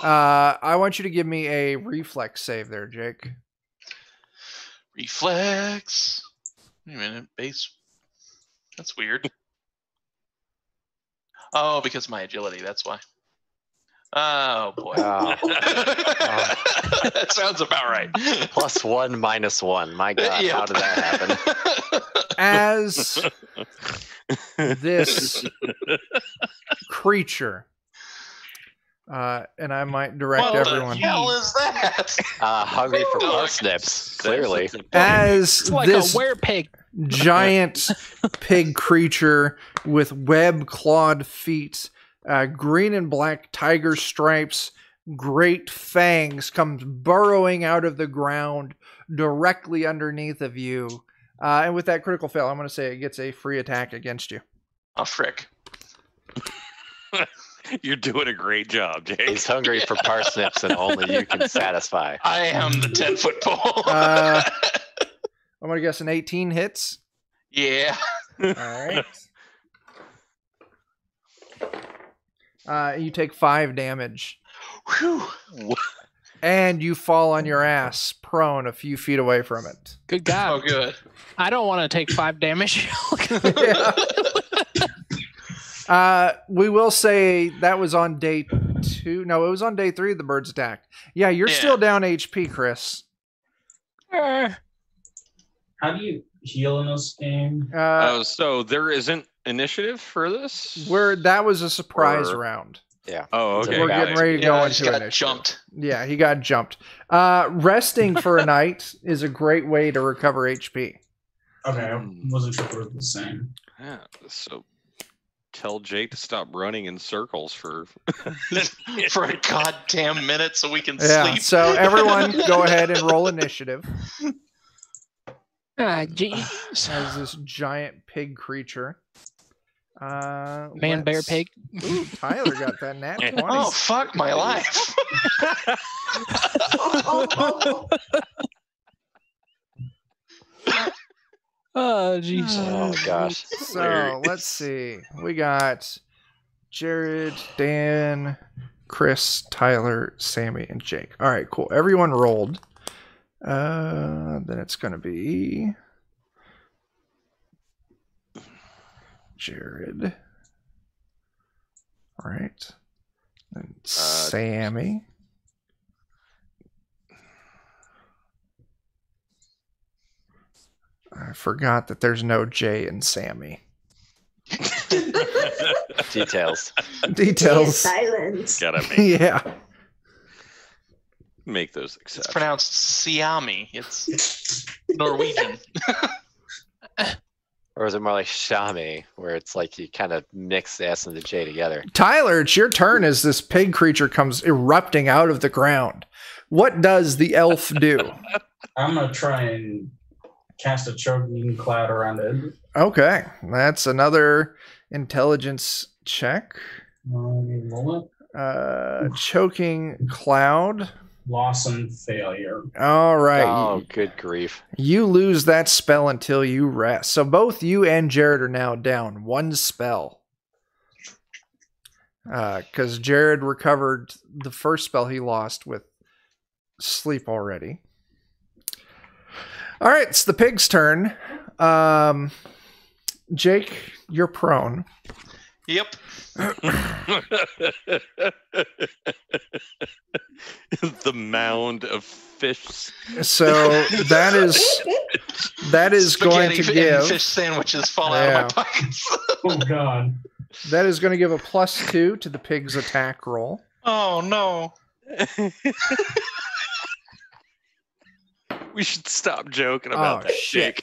I want you to give me a reflex save there, Jake. Reflex. Wait a minute. Base. That's weird. Oh, because of my agility. That's why. Oh, boy. That sounds about right. +1, -1. My God, Yep. How did that happen? As this creature, and I might direct everyone. What the hell is that? Hungry for parsnips, clearly. As It's like this a werepig. giant pig creature with web-clawed feet, green and black tiger stripes, great fangs, comes burrowing out of the ground directly underneath of you. And with that critical fail, I'm going to say it gets a free attack against you. Oh, frick. You're doing a great job, Jake. He's hungry for parsnips, and only you can satisfy. I am the 10-foot pole. I'm going to guess an 18 hits. Yeah. All right. You take 5 damage. Whew. And you fall on your ass, prone a few feet away from it. Good God. Oh, good. I don't want to take 5 damage. We will say that was on day 2. No, it was on day 3 the birds attacked. Yeah, you're still down HP, Chris. How do you heal in this game? So there isn't initiative for this? That was a surprise round. Yeah. Oh, okay. We're getting ready to go I into just got initiative. jumped. Yeah, he got jumped. Resting for a night is a great way to recover HP. Okay, I wasn't sure if it was the same. Yeah, so tell Jake to stop running in circles for For a goddamn minute so we can Yeah, sleep. so everyone go ahead and roll initiative. Jeez. As this giant pig creature. Man, bear, pig. Ooh, Tyler got that nat 20. Oh, fuck my life. Oh, jeez. Oh, gosh. So let's see. We got Jared, Dan, Chris, Tyler, Sammy, and Jake. All right, cool. Everyone rolled. Then it's going to be Jared. All right. Then Sammy. I forgot that there's no J in Sammy. Details. Silence. Gotta make, make those exceptions. It's pronounced Siami. It's Norwegian. Or is it more like Shami, where it's like you kind of mix the S and the J together? Tyler, it's your turn as this pig creature comes erupting out of the ground. What does the elf do? I'm going to try and cast a choking cloud around it. Okay, that's another intelligence check. Choking cloud. Loss and failure. All right. Oh, good grief. You lose that spell until you rest. So both you and Jared are now down one spell. Because Jared recovered the first spell he lost with sleep already. All right, it's the pig's turn. Jake, you're prone. Yep. The mound of fish. So that is going to give fish sandwiches fall out of my pockets. Oh God. That is going to give a +2 to the pig's attack roll. Oh no. We should stop joking about that shit.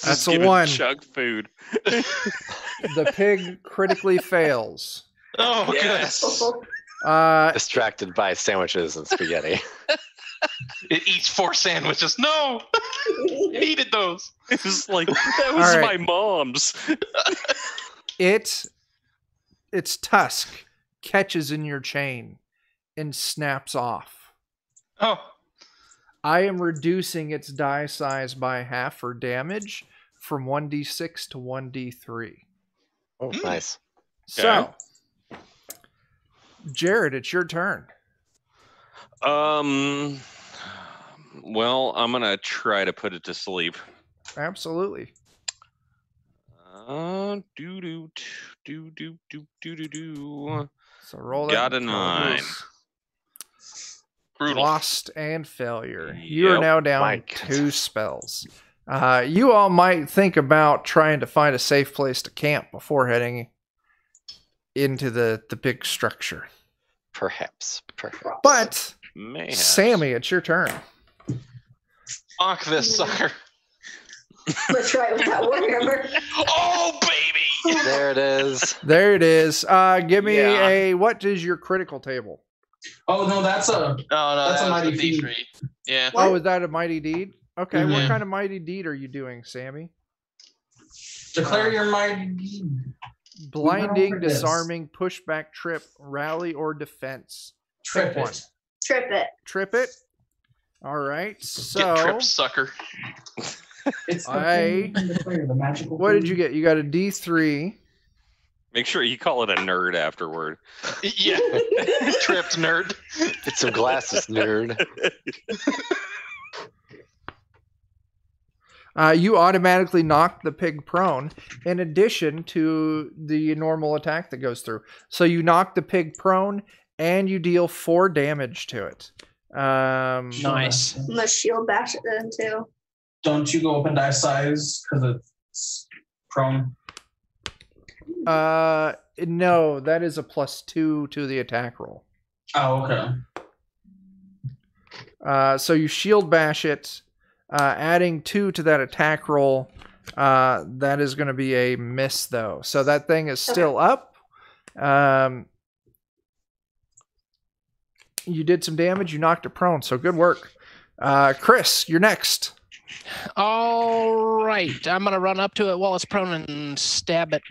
That's a 1. Chug food. The pig critically fails. Oh yes. Distracted by sandwiches and spaghetti. It eats 4 sandwiches. No, I needed those. It was like that was my mom's. Its tusk catches in your chain and snaps off. Oh. I am reducing its die size by half for damage from 1d6 to 1d3. Oh, nice. So, Jared, it's your turn. Well, I'm gonna try to put it to sleep. Absolutely. So roll that. Got a 9. Brutal. Lost and failure. You are now down 2 spells. You all might think about trying to find a safe place to camp before heading into the big structure. Perhaps. But, Mayhaps. Sammy, it's your turn. Fuck this sucker. Let's try it with that warhammer. Oh, baby! There it is. There it is. Give me a... What is your critical table? Oh, no, that's a mighty feat. D3. Yeah. What? Oh, is that a mighty deed? Okay, Mm-hmm. What kind of mighty deed are you doing, Sammy? Declare your mighty deed. Blinding, disarming, pushback, trip, rally, or defense. Trip Pick one. it. Trip it. Trip it? All right, so... Get tripped, sucker. It's the magical What did you get? You got a D3. Make sure you call it a nerd afterward. Yeah. Tripped nerd. Get some glasses, nerd. You automatically knock the pig prone in addition to the normal attack that goes through. So you knock the pig prone and you deal 4 damage to it. Nice. I'm gonna shield bash it then too. Don't you go up in die size because it's prone? No, that is a +2 to the attack roll. Oh, okay. So you shield bash it, adding 2 to that attack roll. That is going to be a miss, though. So that thing is still up. You did some damage. You knocked it prone. So good work. Chris, you're next. All right. I'm going to run up to it while it's prone and stab it.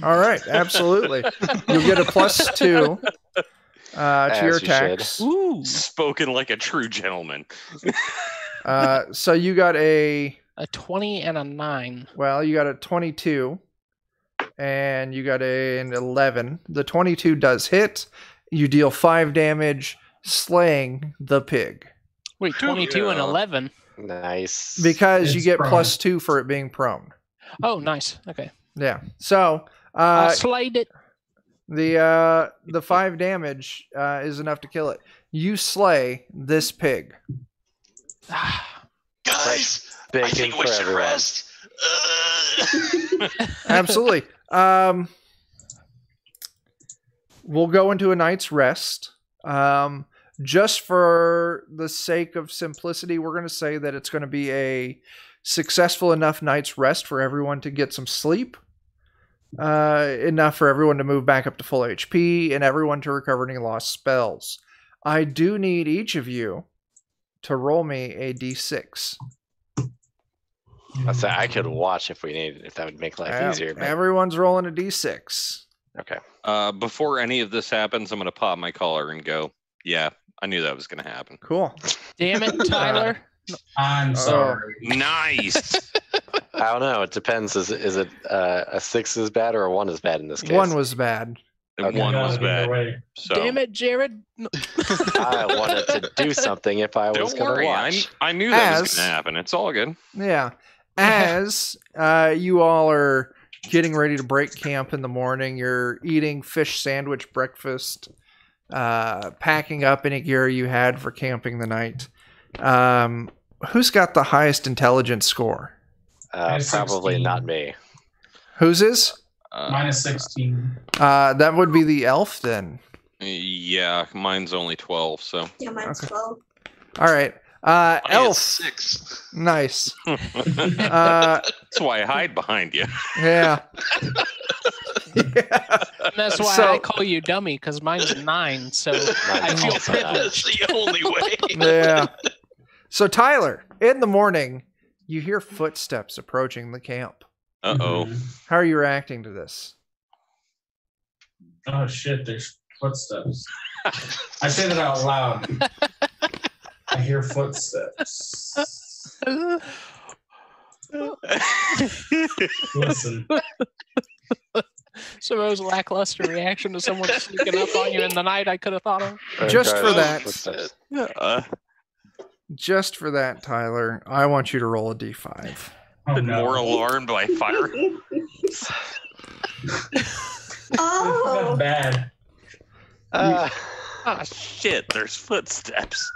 All right. Absolutely. You'll get a +2 to your attacks. Ooh. Spoken like a true gentleman. So you got a 20 and a 9. Well, you got a 22 and you got an 11. The 22 does hit. You deal 5 damage, slaying the pig. Wait, 22 and 11? Nice. Because you get prone. +2 for it being prone. Oh, nice. Okay. Yeah. So I slayed it. the 5 damage is enough to kill it. You slay this pig. Guys, I Bacon think we for should everyone. rest. Absolutely. We'll go into a night's rest. Just for the sake of simplicity, we're going to say that it's going to be a successful enough night's rest for everyone to get some sleep. Enough for everyone to move back up to full HP and everyone to recover any lost spells. I do need each of you to roll me a d6. I could watch if we needed, if that would make life easier. But... Everyone's rolling a d6. Okay. Before any of this happens, I'm going to pop my collar and go, yeah, I knew that was going to happen. Cool. Damn it, Tyler. I'm sorry. Nice. I don't know. It depends. Is it a 6 is bad or a 1 is bad in this case? 1 was bad. Okay. 1 was bad. So. Damn it, Jared. I wanted to do something if I was going to watch. I knew that was going to happen. It's all good. Yeah. As you all are getting ready to break camp in the morning, you're eating fish sandwich breakfast, packing up any gear you had for camping the night. Who's got the highest intelligence score? Probably not me. Whose is? Minus 16. That would be the elf then. Yeah, mine's only 12, so. Yeah, mine's 12. All right. Elf. 6. Nice. That's why I hide behind you. Yeah. And that's why I call you dummy, because mine's 9, so I feel privileged. That's the only way. Yeah. So, Tyler, in the morning, you hear footsteps approaching the camp. Uh-oh. How are you reacting to this? Oh, shit, there's footsteps. I say that out loud. I hear footsteps. Listen. So it was a lackluster reaction to someone sneaking up on you in the night I could have thought of. Just for that. Just for that, Tyler, I want you to roll a d5. Been more alarmed by fire. Oh. Bad. Shit, there's footsteps.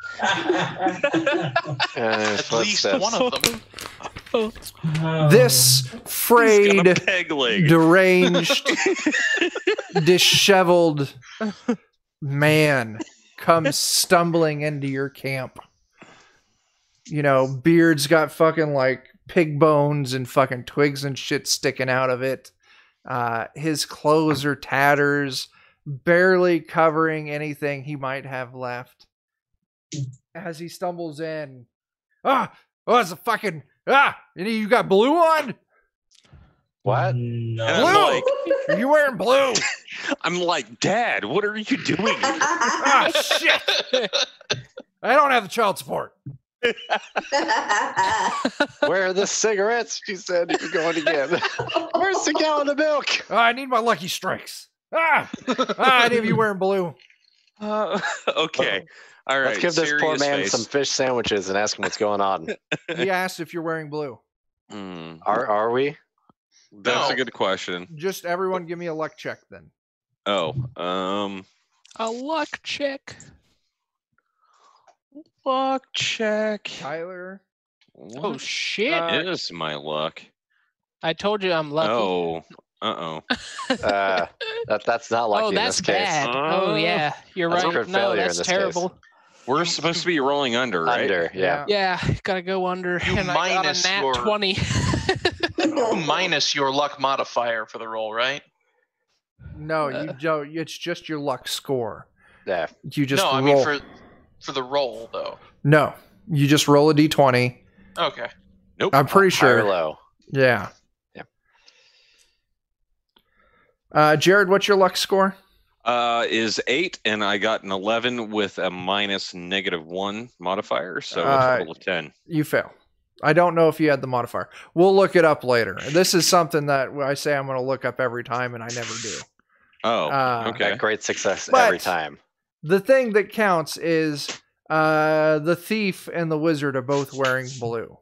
At least one of them. This frayed, deranged, disheveled man comes stumbling into your camp. You know, beard's got fucking like pig bones and fucking twigs and shit sticking out of it. His clothes are tatters, barely covering anything he might have left. As he stumbles in, it's a fucking you got blue on? What? No. Blue? Are you wearing blue? I'm like, Dad, what are you doing? Shit! I don't have the child support. Where are the cigarettes? She said, if you're going again. Where's the gallon of milk? I need my Lucky Strikes. Any of you wearing blue? Okay. All right. Let's give this poor man some fish sandwiches and ask him what's going on. He asked if you're wearing blue. Are we? That's a good question. Just everyone give me a luck check then. Oh, A luck check. luck check. Tyler. Oh shit! It is my luck. I told you I'm lucky. Oh, that's not lucky. Oh, that's in this bad. Case. Oh yeah, you're That's right. No, that's terrible. Case. We're supposed to be rolling under, right? Under, yeah. Yeah, gotta go under. You and I got a nat 20. Minus your luck modifier for the roll, right? No, you don't. It's just your luck score. Yeah. You just no, roll. I mean for the roll though. No, you just roll a d20. Okay. Nope. I'm pretty sure. High or low. Yeah. Yeah. Jared, what's your luck score? Is 8, and I got an 11 with a minus -1 modifier, so a total of 10. You fail. I don't know if you had the modifier. We'll look it up later. This is something that I say I'm going to look up every time, and I never do. Oh, okay. Great success every time. The thing that counts is the thief and the wizard are both wearing blue.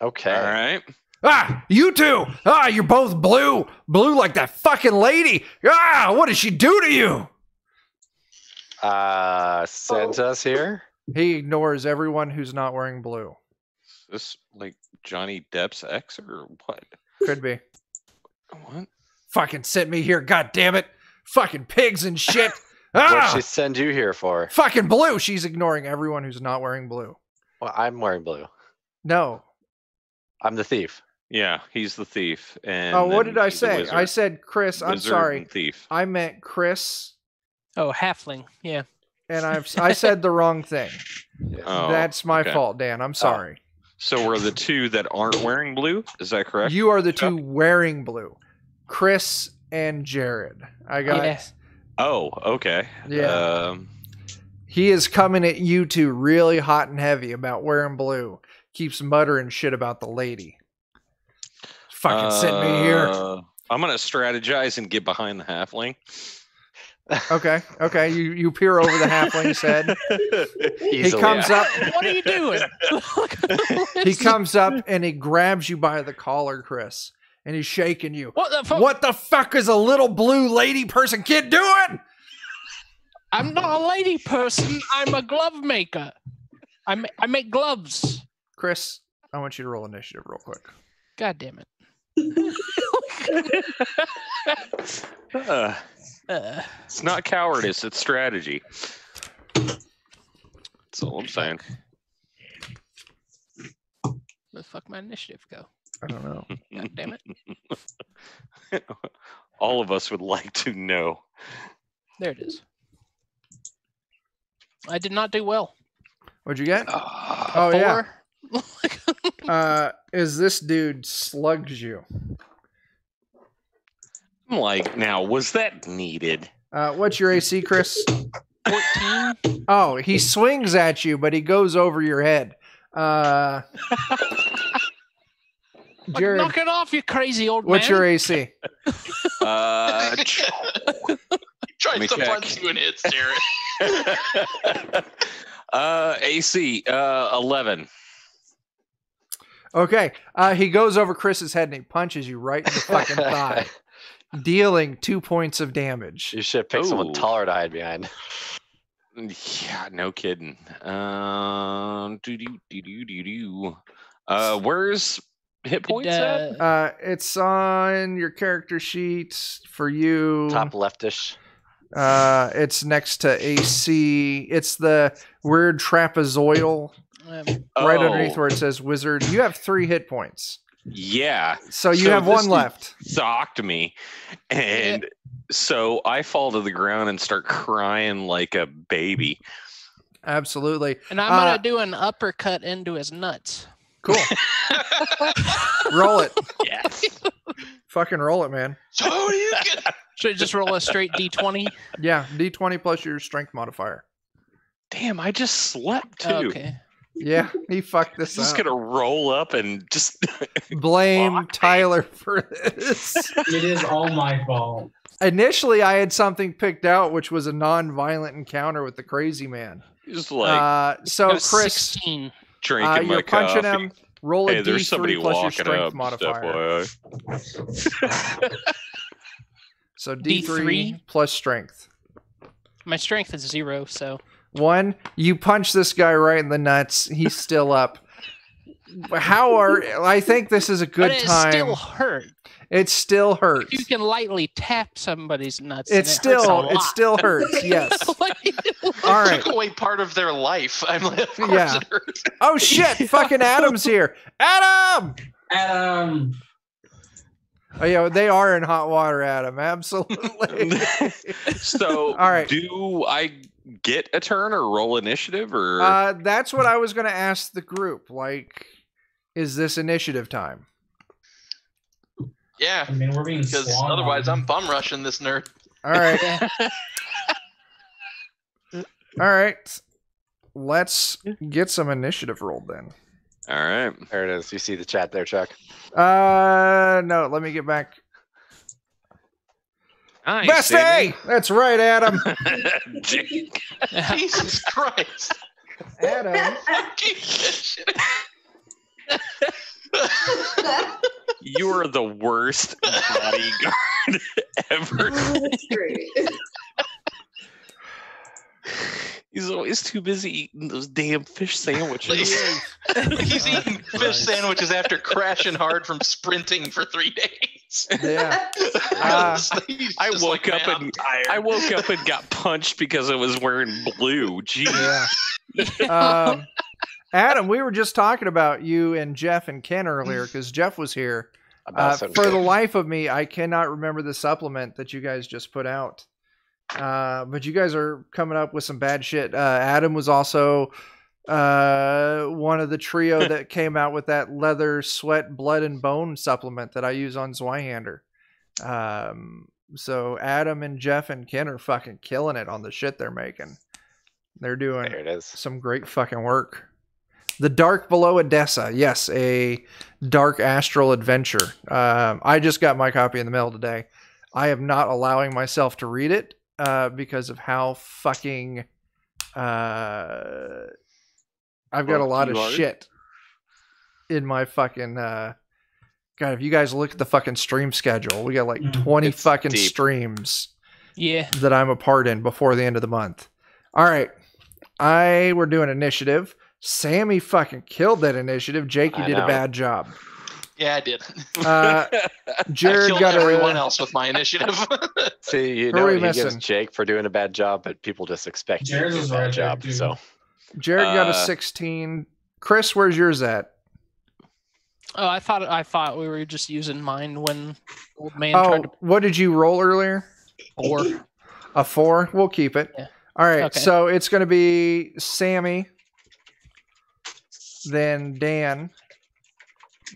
Okay. All right. You two! You're both blue! Blue like that fucking lady! What did she do to you? Sent us here? He ignores everyone who's not wearing blue. this like Johnny Depp's ex or what? Could be. What? Fucking sent me here, god damn it! Fucking pigs and shit! What'd she send you here for? Fucking blue! She's ignoring everyone who's not wearing blue. Well, I'm wearing blue. No. I'm the thief. Yeah, he's the thief. And oh, what did I he's the say? wizard. I said Chris. I'm Wizard sorry. and thief. I meant Chris, Oh, halfling. Yeah. and I said the wrong thing. Oh, That's my okay. fault, Dan. I'm sorry. So we're the two that aren't wearing blue? Is that correct? You are the Chuck? two wearing blue. Chris and Jared. I got Yeah. Oh, okay. Yeah. He is coming at you two really hot and heavy about wearing blue. Keeps muttering shit about the lady. Fucking sent me here. I'm gonna strategize and get behind the halfling. Okay. You peer over the halfling's head. He Easily. comes up. What are you doing? He comes up and he grabs you by the collar, Chris, and he's shaking you. What the fuck? What the fuck is a little blue lady person kid doing? I'm not a lady person. I'm a glove maker. I make gloves. Chris, I want you to roll initiative real quick. God damn it. It's not cowardice, it's strategy. That's all I'm saying. Where the fuck my initiative go? I don't know. God damn it. All of us would like to know. There it is. I did not do well. What'd you get? Ah, Oh, yeah. 4. Is this dude slugs you? I'm like, now, was that needed? What's your AC, Chris? 14. Oh, he swings at you, but he goes over your head. Jared, Knock it off, you crazy old what's man. your AC? Tries to check. punch you and hits, Jared. AC 11. Okay. He goes over Chris's head and he punches you right in the fucking thigh, dealing 2 points of damage. You should pick someone Ooh. taller to hide behind. Yeah, no kidding. Where's hit points at? It's on your character sheet for you. Top leftish. It's next to AC. It's the weird trapezoidal right underneath where it says wizard. You have 3 hit points. Yeah. So you have this 1 dude left. Socked me. And so I fall to the ground and start crying like a baby. Absolutely. And I'm going to do an uppercut into his nuts. Cool. Roll it. Yes. Fucking roll it, man. So do you get? Should I just roll a straight D20? Yeah, D20 plus your strength modifier. Damn, I just slept too. Okay. Yeah, he fucked this Just up. gonna roll up and just Blame Fuck. Tyler for this. It is all my fault. Initially, I had something picked out, which was a non-violent encounter with the crazy man. just like So, It was Chris, 16. drinking my you're punching coffee. him. Roll a Hey, there's somebody D3 plus your walking strength up. modifier. Just FYI. So D3 D3? plus strength. My strength is 0, so 1, you punch this guy right in the nuts. He's still up. I think this is a good but it time. still hurt. It still hurts. You can lightly tap somebody's nuts. It and still still hurts. Yes. All right. Took away part of their life. I'm like, of course Yeah. it hurts. Oh shit! Fucking Adam's here. Adam. Oh yeah, they are in hot water, Adam. Absolutely. So, All right. do I get a turn or roll initiative or? That's what I was going to ask the group. Like, is this initiative time? Yeah, I mean, we're being because swan otherwise on. I'm bum rushing this nerd. All right. All right. Let's get some initiative rolled then. All right. There it is. You see the chat there, Chuck. No, let me get back. Nice, Best A! That's right, Adam. Jake. Jesus Christ. Adam. Keep this shit. You are the worst bodyguard ever. That's great. He's always too busy eating those damn fish sandwiches. He's eating fish sandwiches after crashing hard from sprinting for 3 days. Yeah. I woke up and got punched because I was wearing blue. Jeez. Yeah. Adam, we were just talking about you and Jeff and Ken earlier because Jeff was here. For the life of me, I cannot remember the supplement that you guys just put out. But you guys are coming up with some bad shit. Adam was also one of the trio that came out with that leather, sweat, blood, and bone supplement that I use on Zweihander. So Adam and Jeff and Ken are fucking killing it on the shit they're making. They're doing some great fucking work. The Dark Below Odessa. Yes, a dark astral adventure. I just got my copy in the mail today. I am not allowing myself to read it because of how fucking... I've got a lot of shit in my fucking... God, if you guys look at the fucking stream schedule, we got like 20 fucking deep streams that I'm a part in before the end of the month. All right. We're doing initiative. Sammy fucking killed that initiative. Jake, you did a bad job. Yeah, I did. Jared I killed got everyone else with my initiative. See, he gives Jake for doing a bad job, but people just expect Jared to do a bad job. So Jared got a 16. Chris, where's yours at? Oh, I thought we were just using mine when old man tried to... What did you roll earlier? 4. A 4? We'll keep it. Yeah. All right, so it's going to be Sammy, then Dan,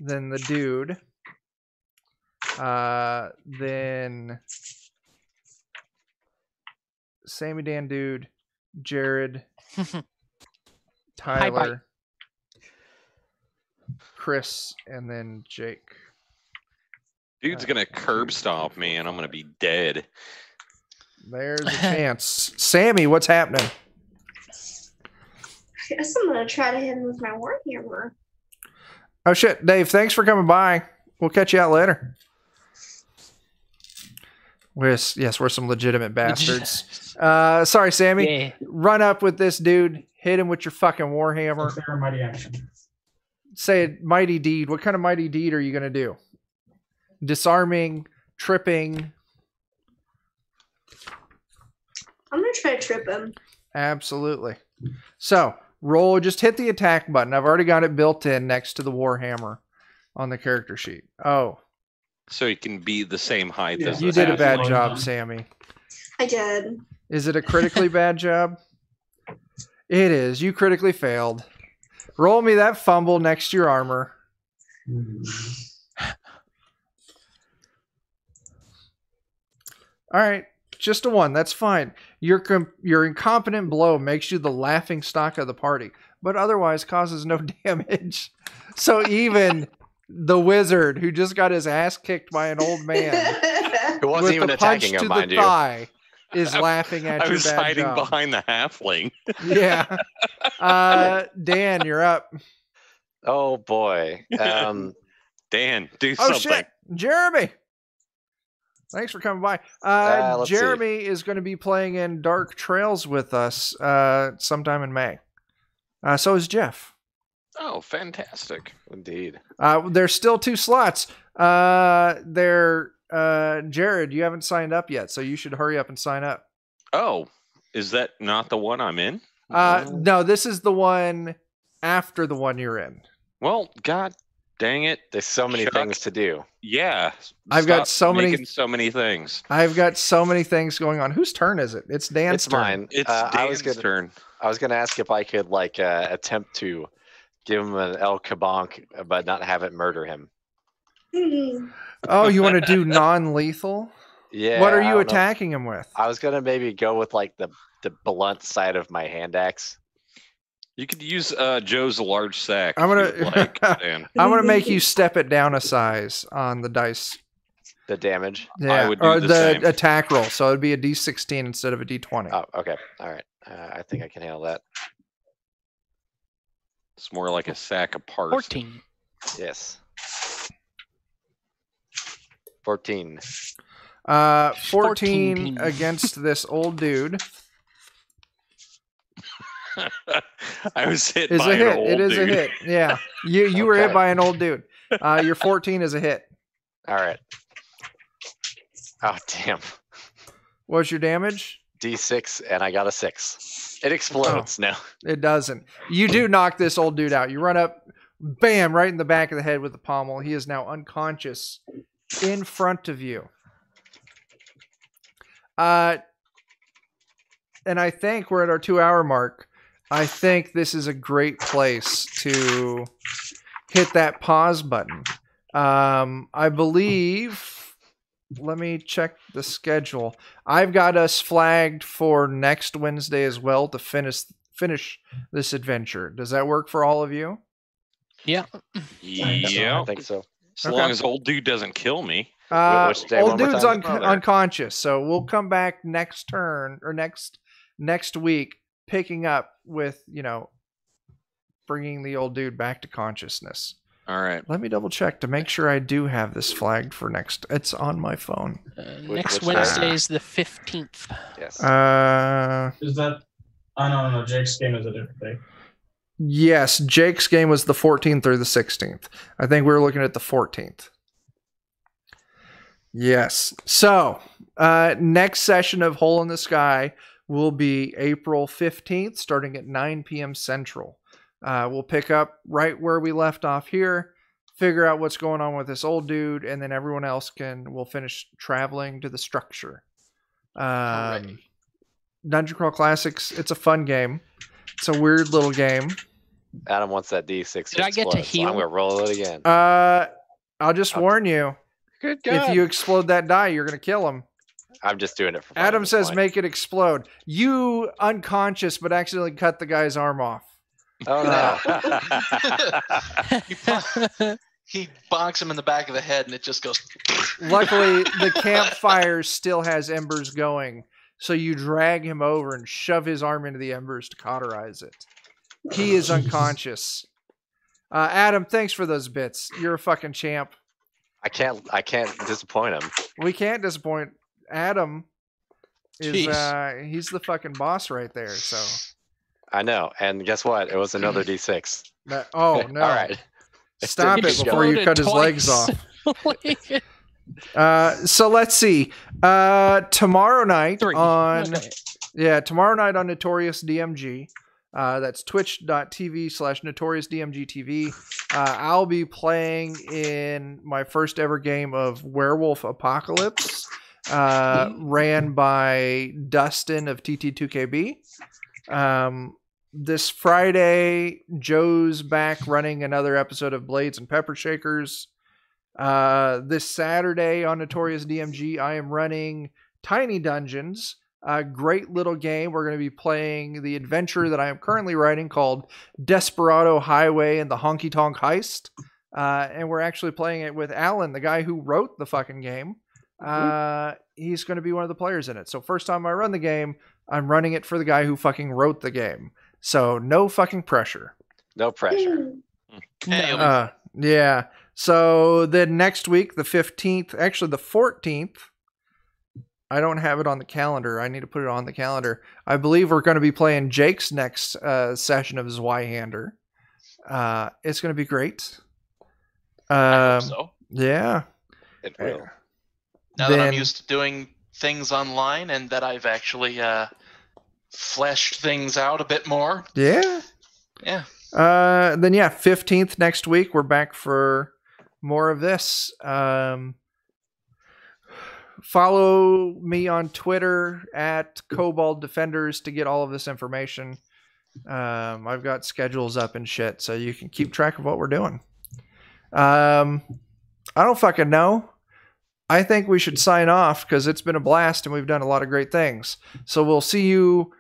then the dude, then Sammy, Dan, dude, Jared, Tyler, Chris, and then Jake. Dude's gonna curb stomp me, and I'm gonna be dead. There's a chance. Sammy, what's happening? I guess I'm gonna try to hit him with my warhammer. Oh shit, Dave! Thanks for coming by. We'll catch you out later. We're some legitimate bastards. Sorry, Sammy. Yeah. Run up with this dude. Hit him with your fucking warhammer. Mighty action. Say a mighty deed. What kind of mighty deed are you gonna do? Disarming, tripping. I'm gonna try to trip him. Absolutely. So roll. Just hit the attack button. I've already got it built in next to the warhammer on the character sheet. Oh. So you can be the same height as you did a bad job, Sammy. I did. Is it a critically bad job? It is. You critically failed. Roll me that fumble next to your armor. All right. Just a 1. That's fine. Your incompetent blow makes you the laughing stock of the party, but otherwise causes no damage. So even the wizard who just got his ass kicked by an old man who wasn't even attacking him, mind you, is laughing at you. I was hiding behind the halfling. Yeah. Dan, you're up. Oh boy. Dan, do something. Oh shit, Jeremy. Thanks for coming by. Jeremy is going to be playing in Dark Trails with us sometime in May. So is Jeff. Oh, fantastic. Indeed. There's still 2 slots. Jared, you haven't signed up yet, so you should hurry up and sign up. Oh, is that not the one I'm in? No, this is the one after the one you're in. Well, God dang it. There's so many things to do. Yeah. I've got so many things. I've got so many things going on. Whose turn is it? It's Dan's turn. Mine. It's Dan's turn. I was going to ask if I could attempt to give him an El Kabonk, but not have it murder him. Oh, you want to do non-lethal? Yeah. What are you attacking him with? I was going to maybe go with the blunt side of my hand axe. You could use Joe's large sack. I'm gonna make you step it down a size on the dice. The damage. Yeah, I would do the same. Attack roll. So it'd be a D16 instead of a D20. Oh, okay. All right. I think I can handle that. It's more like a sack of parts. 14. Yes. 14. 14 against this old dude. I was hit Is by a hit. an old It is dude. a hit. Yeah. You were hit by an old dude. Your 14 is a hit. All right. Oh, damn. What's your damage? D6, and I got a 6. It explodes. No. It doesn't. You do knock this old dude out. You run up, bam, right in the back of the head with the pommel. He is now unconscious in front of you. And I think we're at our 2-hour mark. I think this is a great place to hit that pause button. I believe... Let me check the schedule. I've got us flagged for next Wednesday as well to finish this adventure. Does that work for all of you? Yeah. Yeah. I think so. As long as old dude doesn't kill me. Which day, old one more dude's time? unconscious, so we'll come back next turn or next week, picking up with bringing the old dude back to consciousness. All right. Let me double check to make sure I do have this flagged for next. It's on my phone. Next Wednesday is the 15th. Yes. Is that? Oh, no. Jake's game is a different day. Yes, Jake's game was the 14th or the 16th. I think we were looking at the 14th. Yes. So, next session of Hole in the Sky will be April 15th, starting at 9 p.m. Central. We'll pick up right where we left off here, figure out what's going on with this old dude, and then everyone else we'll finish traveling to the structure. Dungeon Crawl Classics, it's a fun game. It's a weird little game. Adam wants that D6. Did I get to heal? So I'm going to roll it again. I'll just warn you. Good God. If you explode that die, you're going to kill him. I'm just doing it for fun. Adam says make it explode. You unconscious, but accidentally cut the guy's arm off. Oh, no. He bonks him in the back of the head, and it just goes. Luckily, the campfire still has embers going, so you drag him over and shove his arm into the embers to cauterize it. He is unconscious. Adam, thanks for those bits. You're a fucking champ. I can't disappoint him. We can't disappoint Adam. He's the fucking boss right there. So I know, and guess what? It was another D6. Oh no! All right, stop it before you cut his legs off. So let's see. Tomorrow night on Notorious DMG. That's twitch.tv/NotoriousDMGTV. I'll be playing in my first ever game of Werewolf Apocalypse, ran by Dustin of TT2KB. This Friday, Joe's back running another episode of Blades and Pepper Shakers. This Saturday on Notorious DMG, I am running Tiny Dungeons. A great little game. We're going to be playing the adventure that I am currently writing called Desperado Highway and the Honky Tonk Heist. And we're actually playing it with Alan, the guy who wrote the fucking game. He's going to be one of the players in it. So first time I run the game, I'm running it for the guy who fucking wrote the game. So no fucking pressure. No pressure. Yeah. So then next week, the 15th, actually the 14th, I don't have it on the calendar. I need to put it on the calendar. I believe we're going to be playing Jake's next session of Zweihander. It's going to be great. I hope so. Yeah. It will. Now that I'm used to doing things online and that I've actually fleshed things out a bit more. Yeah. Yeah. 15th next week, we're back for more of this. Follow me on Twitter at Cobalt Defenders to get all of this information. I've got schedules up and shit, so you can keep track of what we're doing. I don't fucking know. I think we should sign off because it's been a blast and we've done a lot of great things. So we'll see you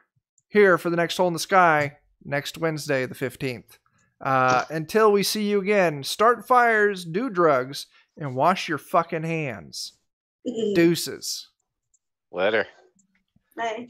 here for the next Hole in the Sky next Wednesday, the 15th. Until we see you again, start fires, do drugs, and wash your fucking hands. Deuces. Later. Bye.